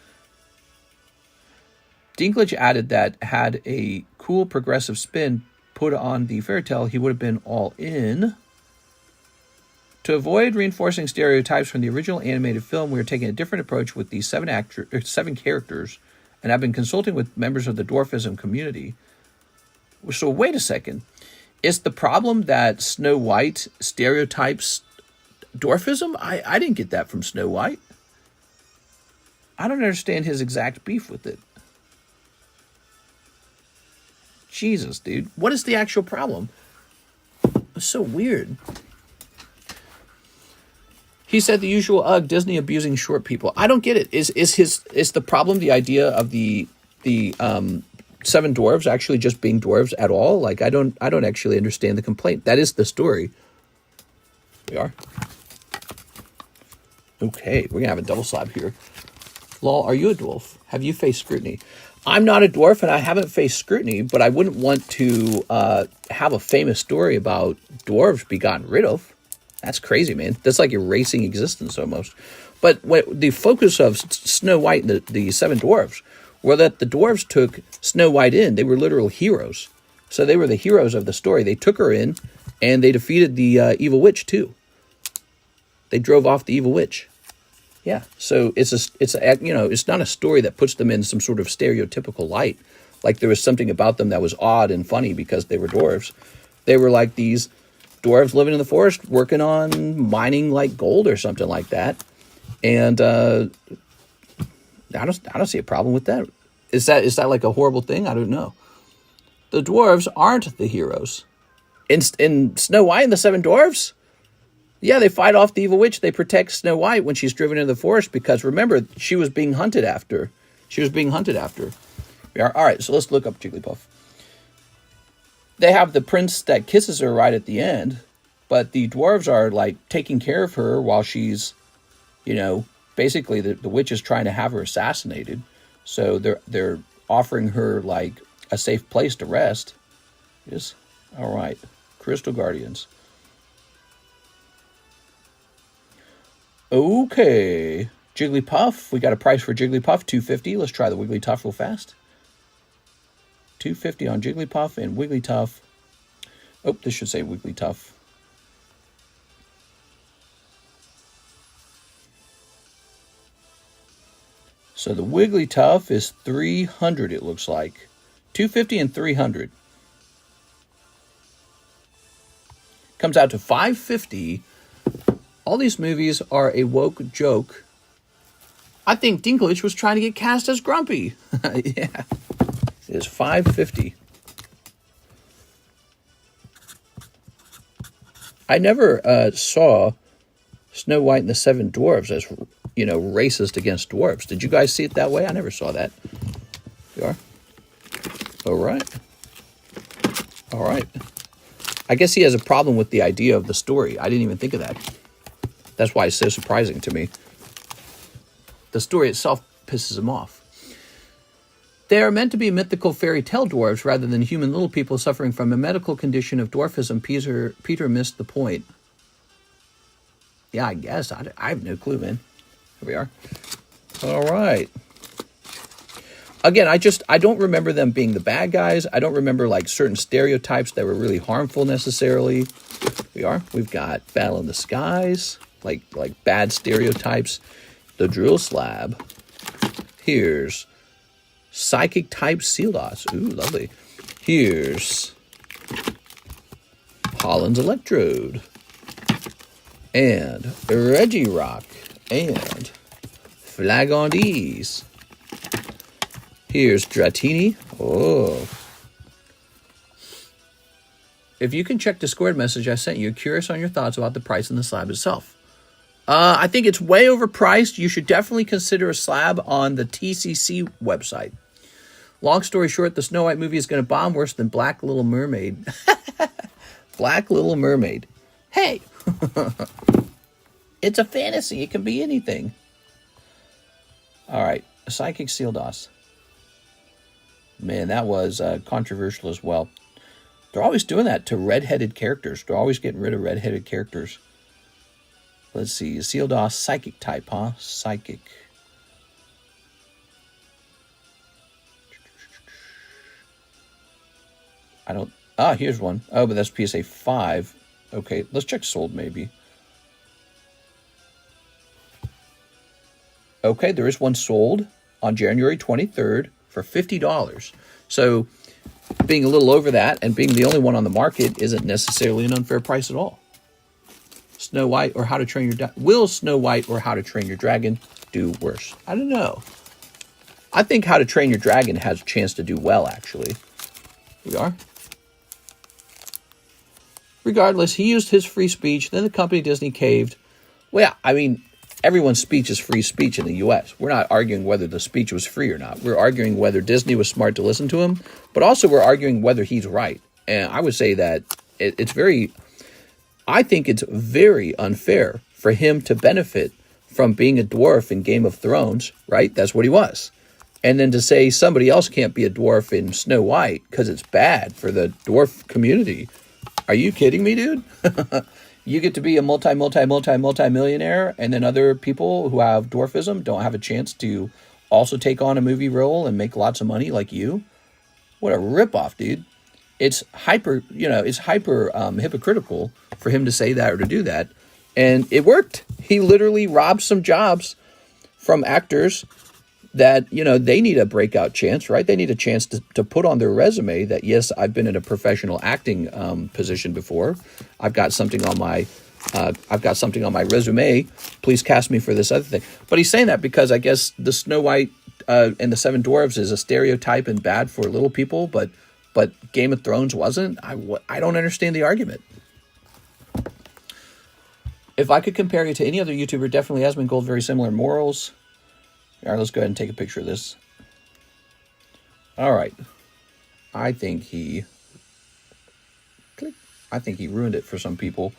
Dinklage added that had a cool progressive spin put on the fairy tale, he would have been all in. To avoid reinforcing stereotypes from the original animated film, we are taking a different approach with these seven characters, and I've been consulting with members of the dwarfism community. So wait a second. Is the problem that Snow White stereotypes dwarfism? I didn't get that from Snow White. I don't understand his exact beef with it. Jesus, dude. What is the actual problem? It's so weird. He said the usual, Disney abusing short people. I don't get it. Is the problem the idea of the seven dwarves actually just being dwarves at all? Like, I don't actually understand the complaint. That is the story. We are. Okay, we're gonna have a double slab here. Lol, are you a dwarf? Have you faced scrutiny? I'm not a dwarf and I haven't faced scrutiny, but I wouldn't want to have a famous story about dwarves be gotten rid of. That's crazy, man. That's like erasing existence almost. But what the focus of Snow White and the seven dwarves were that the dwarves took Snow White in. They were literal heroes. So they were the heroes of the story. They took her in, and they defeated the evil witch too. They drove off the evil witch. Yeah. So it's not a story that puts them in some sort of stereotypical light. Like there was something about them that was odd and funny because they were dwarves. They were like these dwarves living in the forest working on mining like gold or something like that. And I don't see a problem with that. Is that like a horrible thing? I don't know. The dwarves aren't the heroes. In Snow White and the Seven Dwarfs, yeah, they fight off the evil witch. They protect Snow White when she's driven into the forest because, remember, she was being hunted after. All right, so let's look up Jigglypuff. They have the prince that kisses her right at the end, but the dwarves are, like, taking care of her while she's, basically the witch is trying to have her assassinated. So they're offering her, like, a safe place to rest. Yes, all right. Crystal Guardians. Okay, Jigglypuff. We got a price for Jigglypuff, $250. Let's try the Wigglytuff real fast. $250 on Jigglypuff and Wigglytuff. Oh, this should say Wigglytuff. So the Wigglytuff is $300. It looks like $250 and $300. Comes out to $550. All these movies are a woke joke. I think Dinklage was trying to get cast as Grumpy. Yeah. It is $550. I never saw Snow White and the Seven Dwarfs as, racist against dwarves. Did you guys see it that way? I never saw that. You are? All right. All right. I guess he has a problem with the idea of the story. I didn't even think of that. That's why it's so surprising to me. The story itself pisses him off. They are meant to be mythical fairy tale dwarves rather than human little people suffering from a medical condition of dwarfism. Peter missed the point. Yeah, I guess. I have no clue, man. we are. All right. Again, I don't remember them being the bad guys. I don't remember like certain stereotypes that were really harmful necessarily. We've got Battle in the Skies, like bad stereotypes. The Drill Slab. Here's Psychic Type Sealdos. Ooh, lovely. Here's Holland's Electrode. And Regirock. And Flag on D's. Here's Dratini. Oh. If you can check the Discord message I sent you, curious on your thoughts about the price and the slab itself. I think it's way overpriced. You should definitely consider a slab on the TCC website. Long story short, the Snow White movie is going to bomb worse than Black Little Mermaid. Black Little Mermaid. Hey! It's a fantasy. It can be anything. All right. Psychic Sealdos. Man, that was controversial as well. They're always doing that to redheaded characters. They're always getting rid of redheaded characters. Let's see. Sealdos Psychic type, huh? Psychic. I don't... Ah, here's one. Oh, but that's PSA 5. Okay, let's check sold maybe. Okay, there is one sold on January 23rd for $50. So being a little over that and being the only one on the market isn't necessarily an unfair price at all. Snow White or How to Train Your Will Snow White or How to Train Your Dragon do worse? I don't know. I think How to Train Your Dragon has a chance to do well, actually. Here we are. Regardless, he used his free speech. Then the company Disney caved. Well, yeah, I mean, everyone's speech is free speech in the U.S. We're not arguing whether the speech was free or not. We're arguing whether Disney was smart to listen to him, but also we're arguing whether he's right. And I would say that I think it's very unfair for him to benefit from being a dwarf in Game of Thrones, right? That's what he was. And then to say somebody else can't be a dwarf in Snow White because it's bad for the dwarf community. Are you kidding me, dude? You get to be a multi-millionaire, and then other people who have dwarfism don't have a chance to also take on a movie role and make lots of money like you? What a ripoff, dude. It's hyper hypocritical for him to say that or to do that. And it worked. He literally robbed some jobs from actors that, they need a breakout chance, right? They need a chance to put on their resume that, yes, I've been in a professional acting position before. I've got something on my resume. Please cast me for this other thing. But he's saying that because I guess the Snow White and the Seven Dwarfs is a stereotype and bad for little people, but Game of Thrones wasn't. I don't understand the argument. If I could compare you to any other YouTuber, definitely Asmongold, very similar morals. All right, let's go ahead and take a picture of this. All right. I think he ruined it for some people.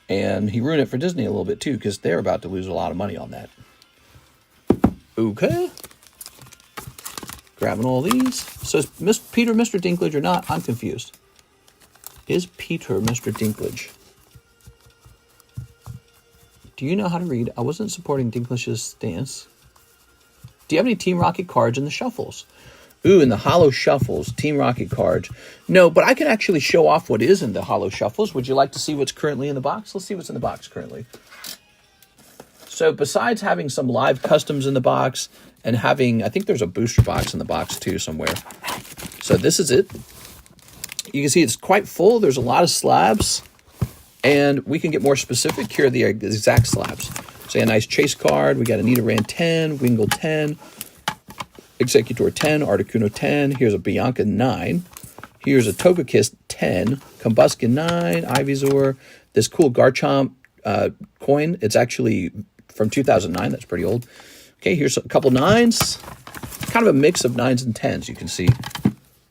And he ruined it for Disney a little bit, too, because they're about to lose a lot of money on that. Okay. Grabbing all these. So is Peter Mr. Dinklage or not? I'm confused. Is Peter Mr. Dinklage? Do you know how to read? I wasn't supporting Dinklage's stance. Do you have any Team Rocket cards in the shuffles? Ooh, in the Holo shuffles, Team Rocket cards. No, but I can actually show off what is in the Holo shuffles. Would you like to see what's currently in the box? Let's see what's in the box currently. So besides having some live customs in the box and having, I think there's a booster box in the box too somewhere. So this is it. You can see it's quite full. There's a lot of slabs. And we can get more specific. Here are the exact slabs. So a nice chase card. We got Anita Rand 10, Wingle 10, Executor 10, Articuno 10. Here's a Bianca 9. Here's a Togekiss 10, Combuskin 9, Ivysaur. This cool Garchomp coin. It's actually from 2009. That's pretty old. Okay, here's a couple 9s. Kind of a mix of 9s and 10s, you can see.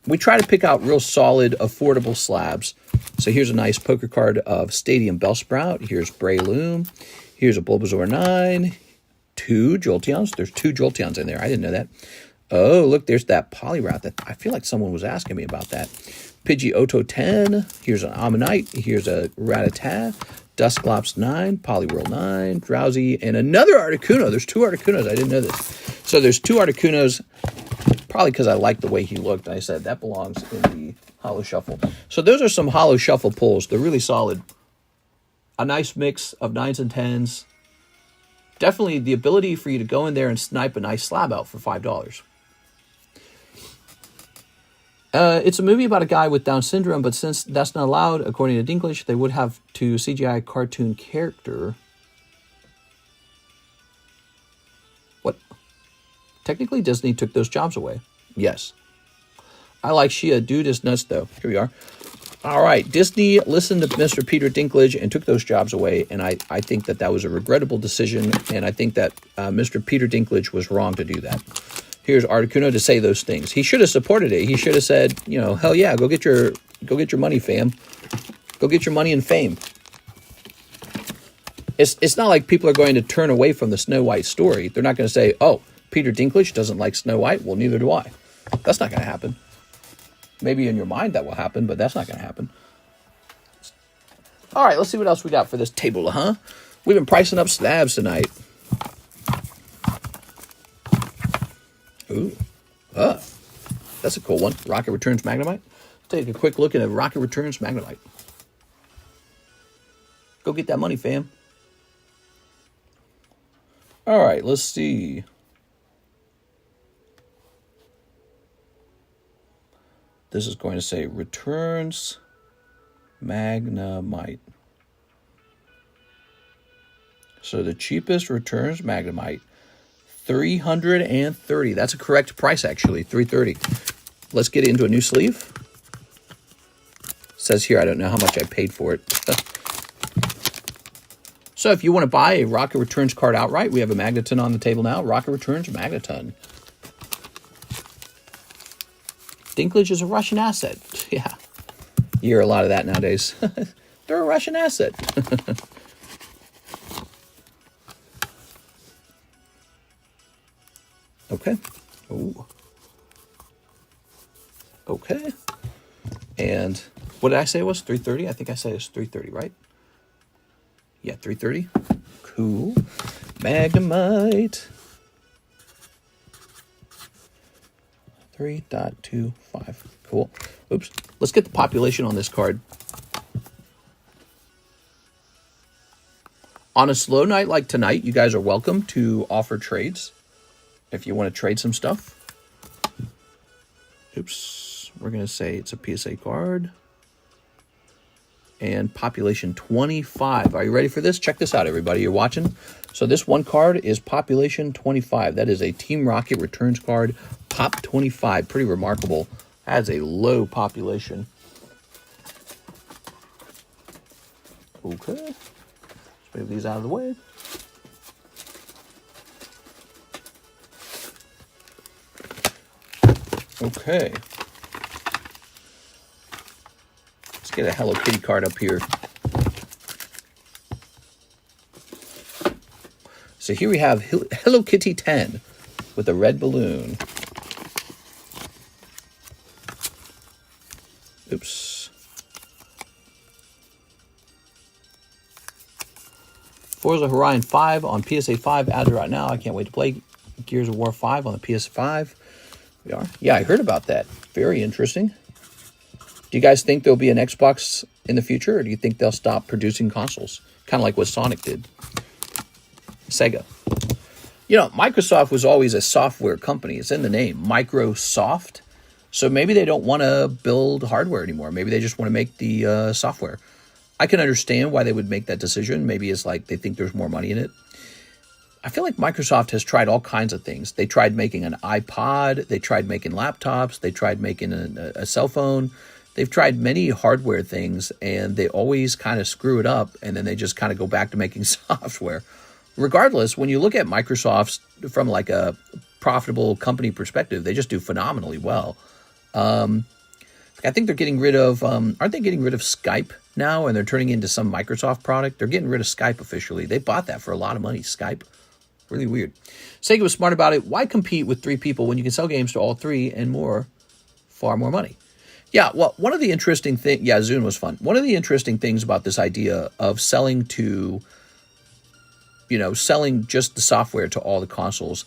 We try to pick out real solid, affordable slabs. So here's a nice poker card of Stadium Bellsprout. Here's Breloom. Here's a Bulbasaur 9. 2 Jolteons. There's 2 Jolteons in there. I didn't know that. Oh, look, there's that Poliwrath. That I feel like someone was asking me about that. Pidgeotto 10. Here's an Ammonite. Here's a Rattata. Dusclops 9, Poliwhirl 9, Drowsy, and another Articuno. There's 2 Articunos. I didn't know this. So there's 2 Articunos, probably because I liked the way he looked. I said that belongs in the Holo Shuffle. So those are some Holo Shuffle pulls. They're really solid. A nice mix of 9s and 10s. Definitely the ability for you to go in there and snipe a nice slab out for $5. It's a movie about a guy with Down syndrome, but since that's not allowed, according to Dinklage, they would have to CGI cartoon character. What? Technically, Disney took those jobs away. Yes. I like Shia. Dude is nuts, though. Here we are. All right. Disney listened to Mr. Peter Dinklage and took those jobs away, and I think that that was a regrettable decision, and I think that Mr. Peter Dinklage was wrong to do that. Here's Articuno to say those things. He should have supported it. He should have said, you know, hell yeah, go get your money, fam. Go get your money and fame. It's not like people are going to turn away from the Snow White story. They're not going to say, oh, Peter Dinklage doesn't like Snow White. Well, neither do I. That's not going to happen. Maybe in your mind that will happen, but that's not going to happen. All right, let's see what else we got for this table, huh? We've been pricing up slabs tonight. Ooh. That's a cool one. Rocket Returns Magnemite. Take a quick look at a Rocket Returns Magnemite. Go get that money, fam. All right, let's see. This is going to say Returns Magnemite. So the cheapest Returns Magnemite, $330. That's a correct price, actually, $330. Let's get into a new sleeve. It says here, I don't know how much I paid for it. So if you want to buy a Rocket Returns card outright, we have a Magneton on the table now. Rocket Returns Magneton. Dinklage is a Russian asset. Yeah. You hear a lot of that nowadays. They're a Russian asset. Okay. Ooh. Okay. And what did I say it was? 330? I think I said it was 330, right? Yeah, 330. Cool. Magnemite. 3.25. Cool. Oops. Let's get the population on this card. On a slow night like tonight, you guys are welcome to offer trades if you want to trade some stuff. Oops. We're going to say it's a PSA card. And population 25. Are you ready for this? Check this out, everybody. You're watching. So this one card is population 25. That is a Team Rocket Returns card. Pop 25. Pretty remarkable. Has a low population. Okay. Let's move these out of the way. Okay. Let's get a Hello Kitty card up here. So here we have Hello Kitty 10 with a red balloon. Oops. Forza Horizon 5 on PSA 5 as of right now. I can't wait to play Gears of War 5 on the PS5. We are. Yeah, I heard about that. Very interesting. Do you guys think there'll be an Xbox in the future, or do you think they'll stop producing consoles? Kind of like what Sonic did. Sega. You know, Microsoft was always a software company. It's in the name, Microsoft. So maybe they don't want to build hardware anymore. Maybe they just want to make the software. I can understand why they would make that decision. Maybe it's like they think there's more money in it. I feel like Microsoft has tried all kinds of things. They tried making an iPod. They tried making laptops. They tried making a cell phone. They've tried many hardware things, and they always kind of screw it up, and then they just kind of go back to making software. Regardless, when you look at Microsoft from like a profitable company perspective, they just do phenomenally well. I think they're getting rid of, aren't they getting rid of Skype now, and they're turning into some Microsoft product? They're getting rid of Skype officially. They bought that for a lot of money, Skype. Really weird. Sega was smart about it. Why compete with 3 people when you can sell games to all 3 and more, far more money? Yeah, well, one of the interesting things, yeah, Zune was fun. One of the interesting things about this idea of selling to, selling just the software to all the consoles,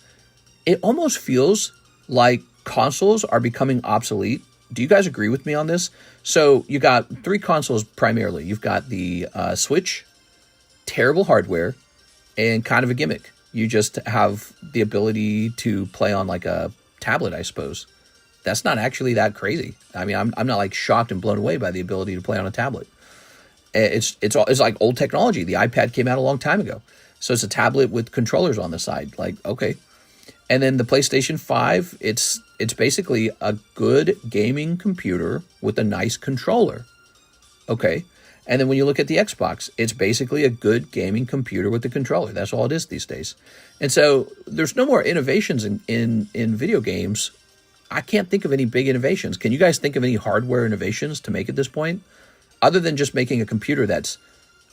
it almost feels like consoles are becoming obsolete. Do you guys agree with me on this? So you got 3 consoles primarily. You've got the Switch, terrible hardware, and kind of a gimmick. You just have the ability to play on like a tablet, I suppose. That's not actually that crazy. I mean, I'm not like shocked and blown away by the ability to play on a tablet. It's like old technology. The iPad came out a long time ago, so it's a tablet with controllers on the side. Like, okay. And then the PlayStation 5, it's basically a good gaming computer with a nice controller. Okay. And then when you look at the Xbox, it's basically a good gaming computer with a controller. That's all it is these days. And so there's no more innovations in video games. I can't think of any big innovations. Can you guys think of any hardware innovations to make at this point? Other than just making a computer that's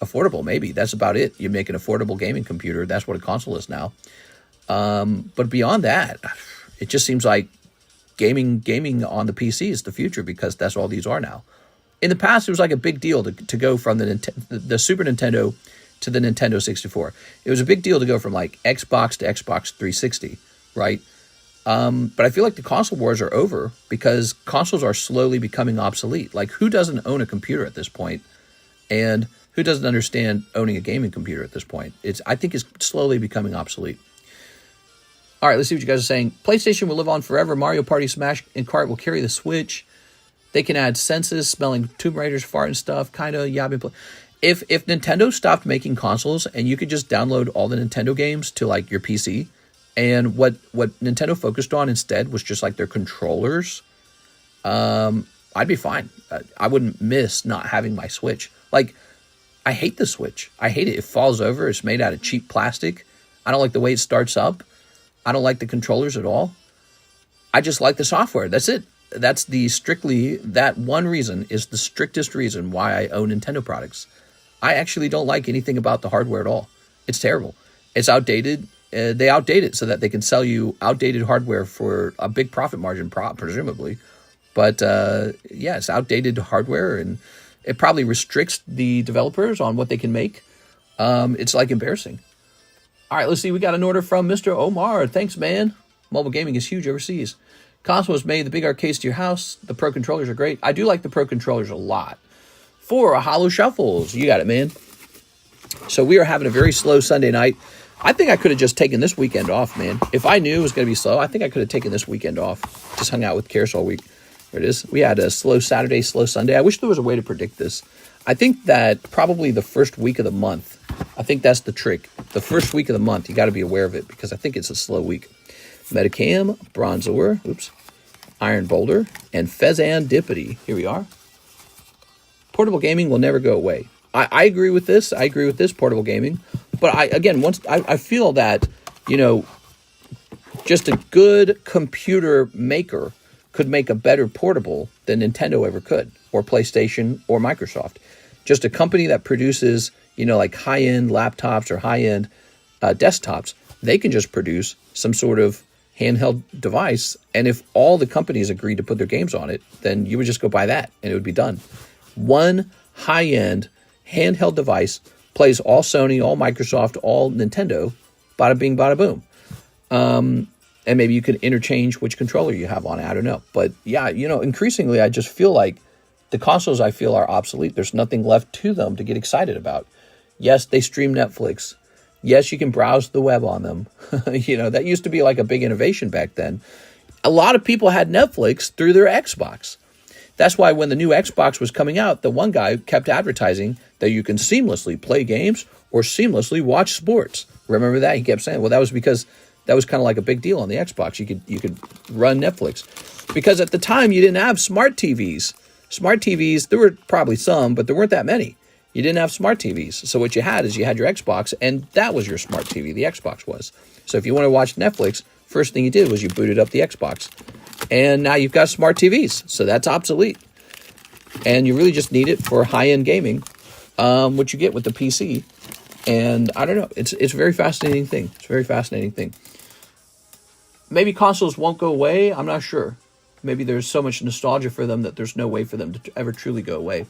affordable, maybe. That's about it. You make an affordable gaming computer. That's what a console is now. But beyond that, it just seems like gaming on the PC is the future because that's all these are now. In the past, it was like a big deal to go from the Super Nintendo to the Nintendo 64. It was a big deal to go from like Xbox to Xbox 360, right? But I feel like the console wars are over because consoles are slowly becoming obsolete. Like, who doesn't own a computer at this point? And who doesn't understand owning a gaming computer at this point? I think it's slowly becoming obsolete. All right, let's see what you guys are saying. PlayStation will live on forever. Mario Party, Smash, and Kart will carry the Switch. They can add senses, smelling Tomb Raiders, fart and stuff. Kind of, yeah. If Nintendo stopped making consoles and you could just download all the Nintendo games to like your PC, and what Nintendo focused on instead was just like their controllers, I'd be fine. I wouldn't miss not having my Switch. Like, I hate the Switch. I hate it. It falls over. It's made out of cheap plastic. I don't like the way it starts up. I don't like the controllers at all. I just like the software. That's it. That's that one reason is the strictest reason why I own Nintendo products. I actually don't like anything about the hardware at all. It's terrible. It's outdated. They outdate it so that they can sell you outdated hardware for a big profit margin, presumably. But yeah, it's outdated hardware, and it probably restricts the developers on what they can make. It's like embarrassing. All right, let's see. We got an order from Mr. Omar. Thanks, man. Mobile gaming is huge overseas. Console was made, the big arcades to your house. The Pro controllers are great. I do like the Pro controllers a lot. 4 Holo Shuffles. You got it, man. So we are having a very slow Sunday night. I think I could have just taken this weekend off, man. If I knew it was going to be slow, I think I could have taken this weekend off. Just hung out with Karis all week. There it is. We had a slow Saturday, slow Sunday. I wish there was a way to predict this. I think that probably the first week of the month, I think that's the trick. The first week of the month, you got to be aware of it because I think it's a slow week. Metacam, Bronzor, Iron Boulder, and Fezandipity. Here we are. Portable gaming will never go away. I agree with this. I agree with this portable gaming. But I feel that, just a good computer maker could make a better portable than Nintendo ever could, or PlayStation, or Microsoft. Just a company that produces, like high-end laptops or high-end desktops, they can just produce some sort of handheld device, and if all the companies agreed to put their games on it, then you would just go buy that, and it would be done. One high-end handheld device plays all Sony, all Microsoft, all Nintendo, bada bing, bada boom. And maybe you could interchange which controller you have on it. I don't know. But yeah, increasingly, I just feel like the consoles I feel are obsolete. There's nothing left to them to get excited about. Yes, they stream Netflix. Yes, you can browse the web on them. That used to be like a big innovation back then. A lot of people had Netflix through their Xbox. That's why when the new Xbox was coming out, the one guy kept advertising that you can seamlessly play games or seamlessly watch sports. Remember that? He kept saying, well, that was because that was kind of like a big deal on the Xbox. You could run Netflix. Because at the time, you didn't have smart TVs. Smart TVs, there were probably some, but there weren't that many. You didn't have smart TVs. So what you had is you had your Xbox, and that was your smart TV. The Xbox was. So if you want to watch Netflix, first thing you did was you booted up the Xbox. And now you've got smart TVs. So that's obsolete. And you really just need it for high-end gaming, which you get with the PC. And I don't know. It's a very fascinating thing. It's a very fascinating thing. Maybe consoles won't go away. I'm not sure. maybe there's so much nostalgia for them that there's no way for them to ever truly go away.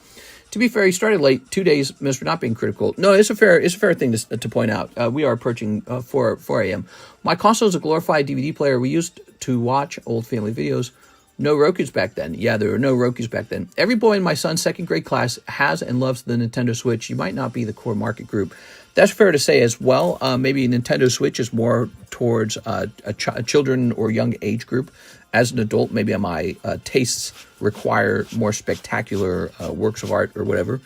To be fair, he started late, 2 days, Mr. Not Being Critical. No, it's a fair thing to point out. We are approaching 4 a.m. My console is a glorified DVD player we used to watch old family videos. No Rokus back then. Yeah, there were no Rokus back then. Every boy in my son's second grade class has and loves the Nintendo Switch. You might not be the core market group. That's fair to say as well. Maybe Nintendo Switch is more towards a children or young age group. As an adult, maybe my tastes require more spectacular works of art or whatever.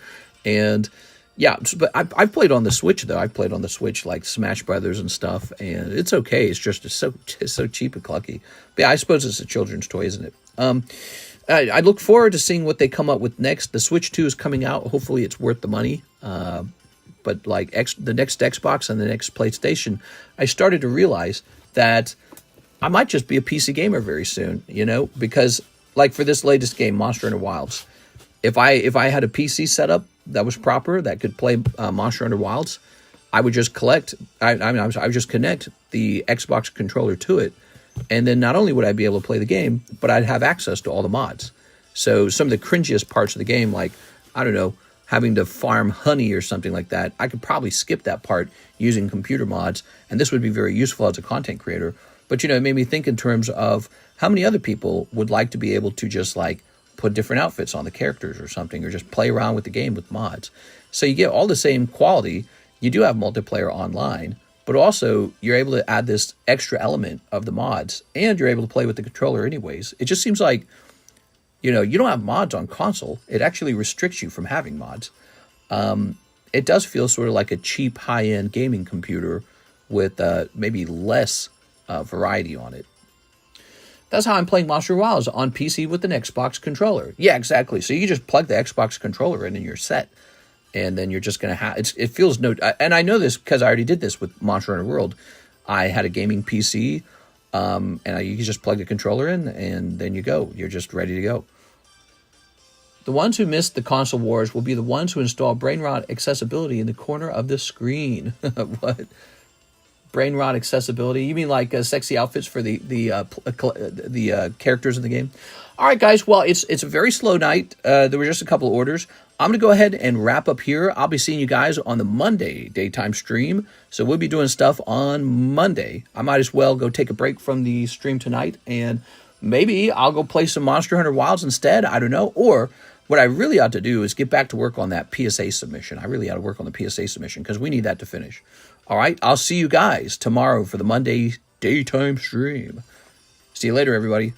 And yeah, but I've played on the Switch, though. I've played on the Switch like Smash Brothers and stuff, and it's okay. It's just so cheap and clunky. But yeah, I suppose it's a children's toy, isn't it? I look forward to seeing what they come up with next. The Switch 2 is coming out. Hopefully it's worth the money. But like the next Xbox and the next PlayStation, I started to realize that I might just be a PC gamer very soon, because like for this latest game, Monster Hunter Wilds, if I had a PC setup that was proper, that could play Monster Hunter Wilds, I would just I would just connect the Xbox controller to it, and then not only would I be able to play the game, but I'd have access to all the mods. So some of the cringiest parts of the game, like, I don't know, having to farm honey or something like that, I could probably skip that part using computer mods, and this would be very useful as a content creator. But, it made me think in terms of how many other people would like to be able to just, like, put different outfits on the characters or something, or just play around with the game with mods. So you get all the same quality. You do have multiplayer online, but also you're able to add this extra element of the mods, and you're able to play with the controller anyways. It just seems like, you don't have mods on console. It actually restricts you from having mods. It does feel sort of like a cheap, high-end gaming computer with maybe less variety on it. That's how I'm playing Monster Wilds on PC with an Xbox controller. Yeah, exactly. So you just plug the Xbox controller in and you're set. And then you're just going to have... It feels no... And I know this because I already did this with Monster Hunter World. I had a gaming PC, and you just plug the controller in, and then you go. You're just ready to go. The ones who missed the console wars will be the ones who install brain rot accessibility in the corner of the screen. What? Brain rot accessibility? You mean like sexy outfits for the characters in the game? All right, guys. Well, it's a very slow night. There were just a couple of orders. I'm going to go ahead and wrap up here. I'll be seeing you guys on the Monday daytime stream. So we'll be doing stuff on Monday. I might as well go take a break from the stream tonight, and maybe I'll go play some Monster Hunter Wilds instead. I don't know. Or what I really ought to do is get back to work on that PSA submission. I really ought to work on the PSA submission because we need that to finish. All right, I'll see you guys tomorrow for the Monday daytime stream. See you later, everybody.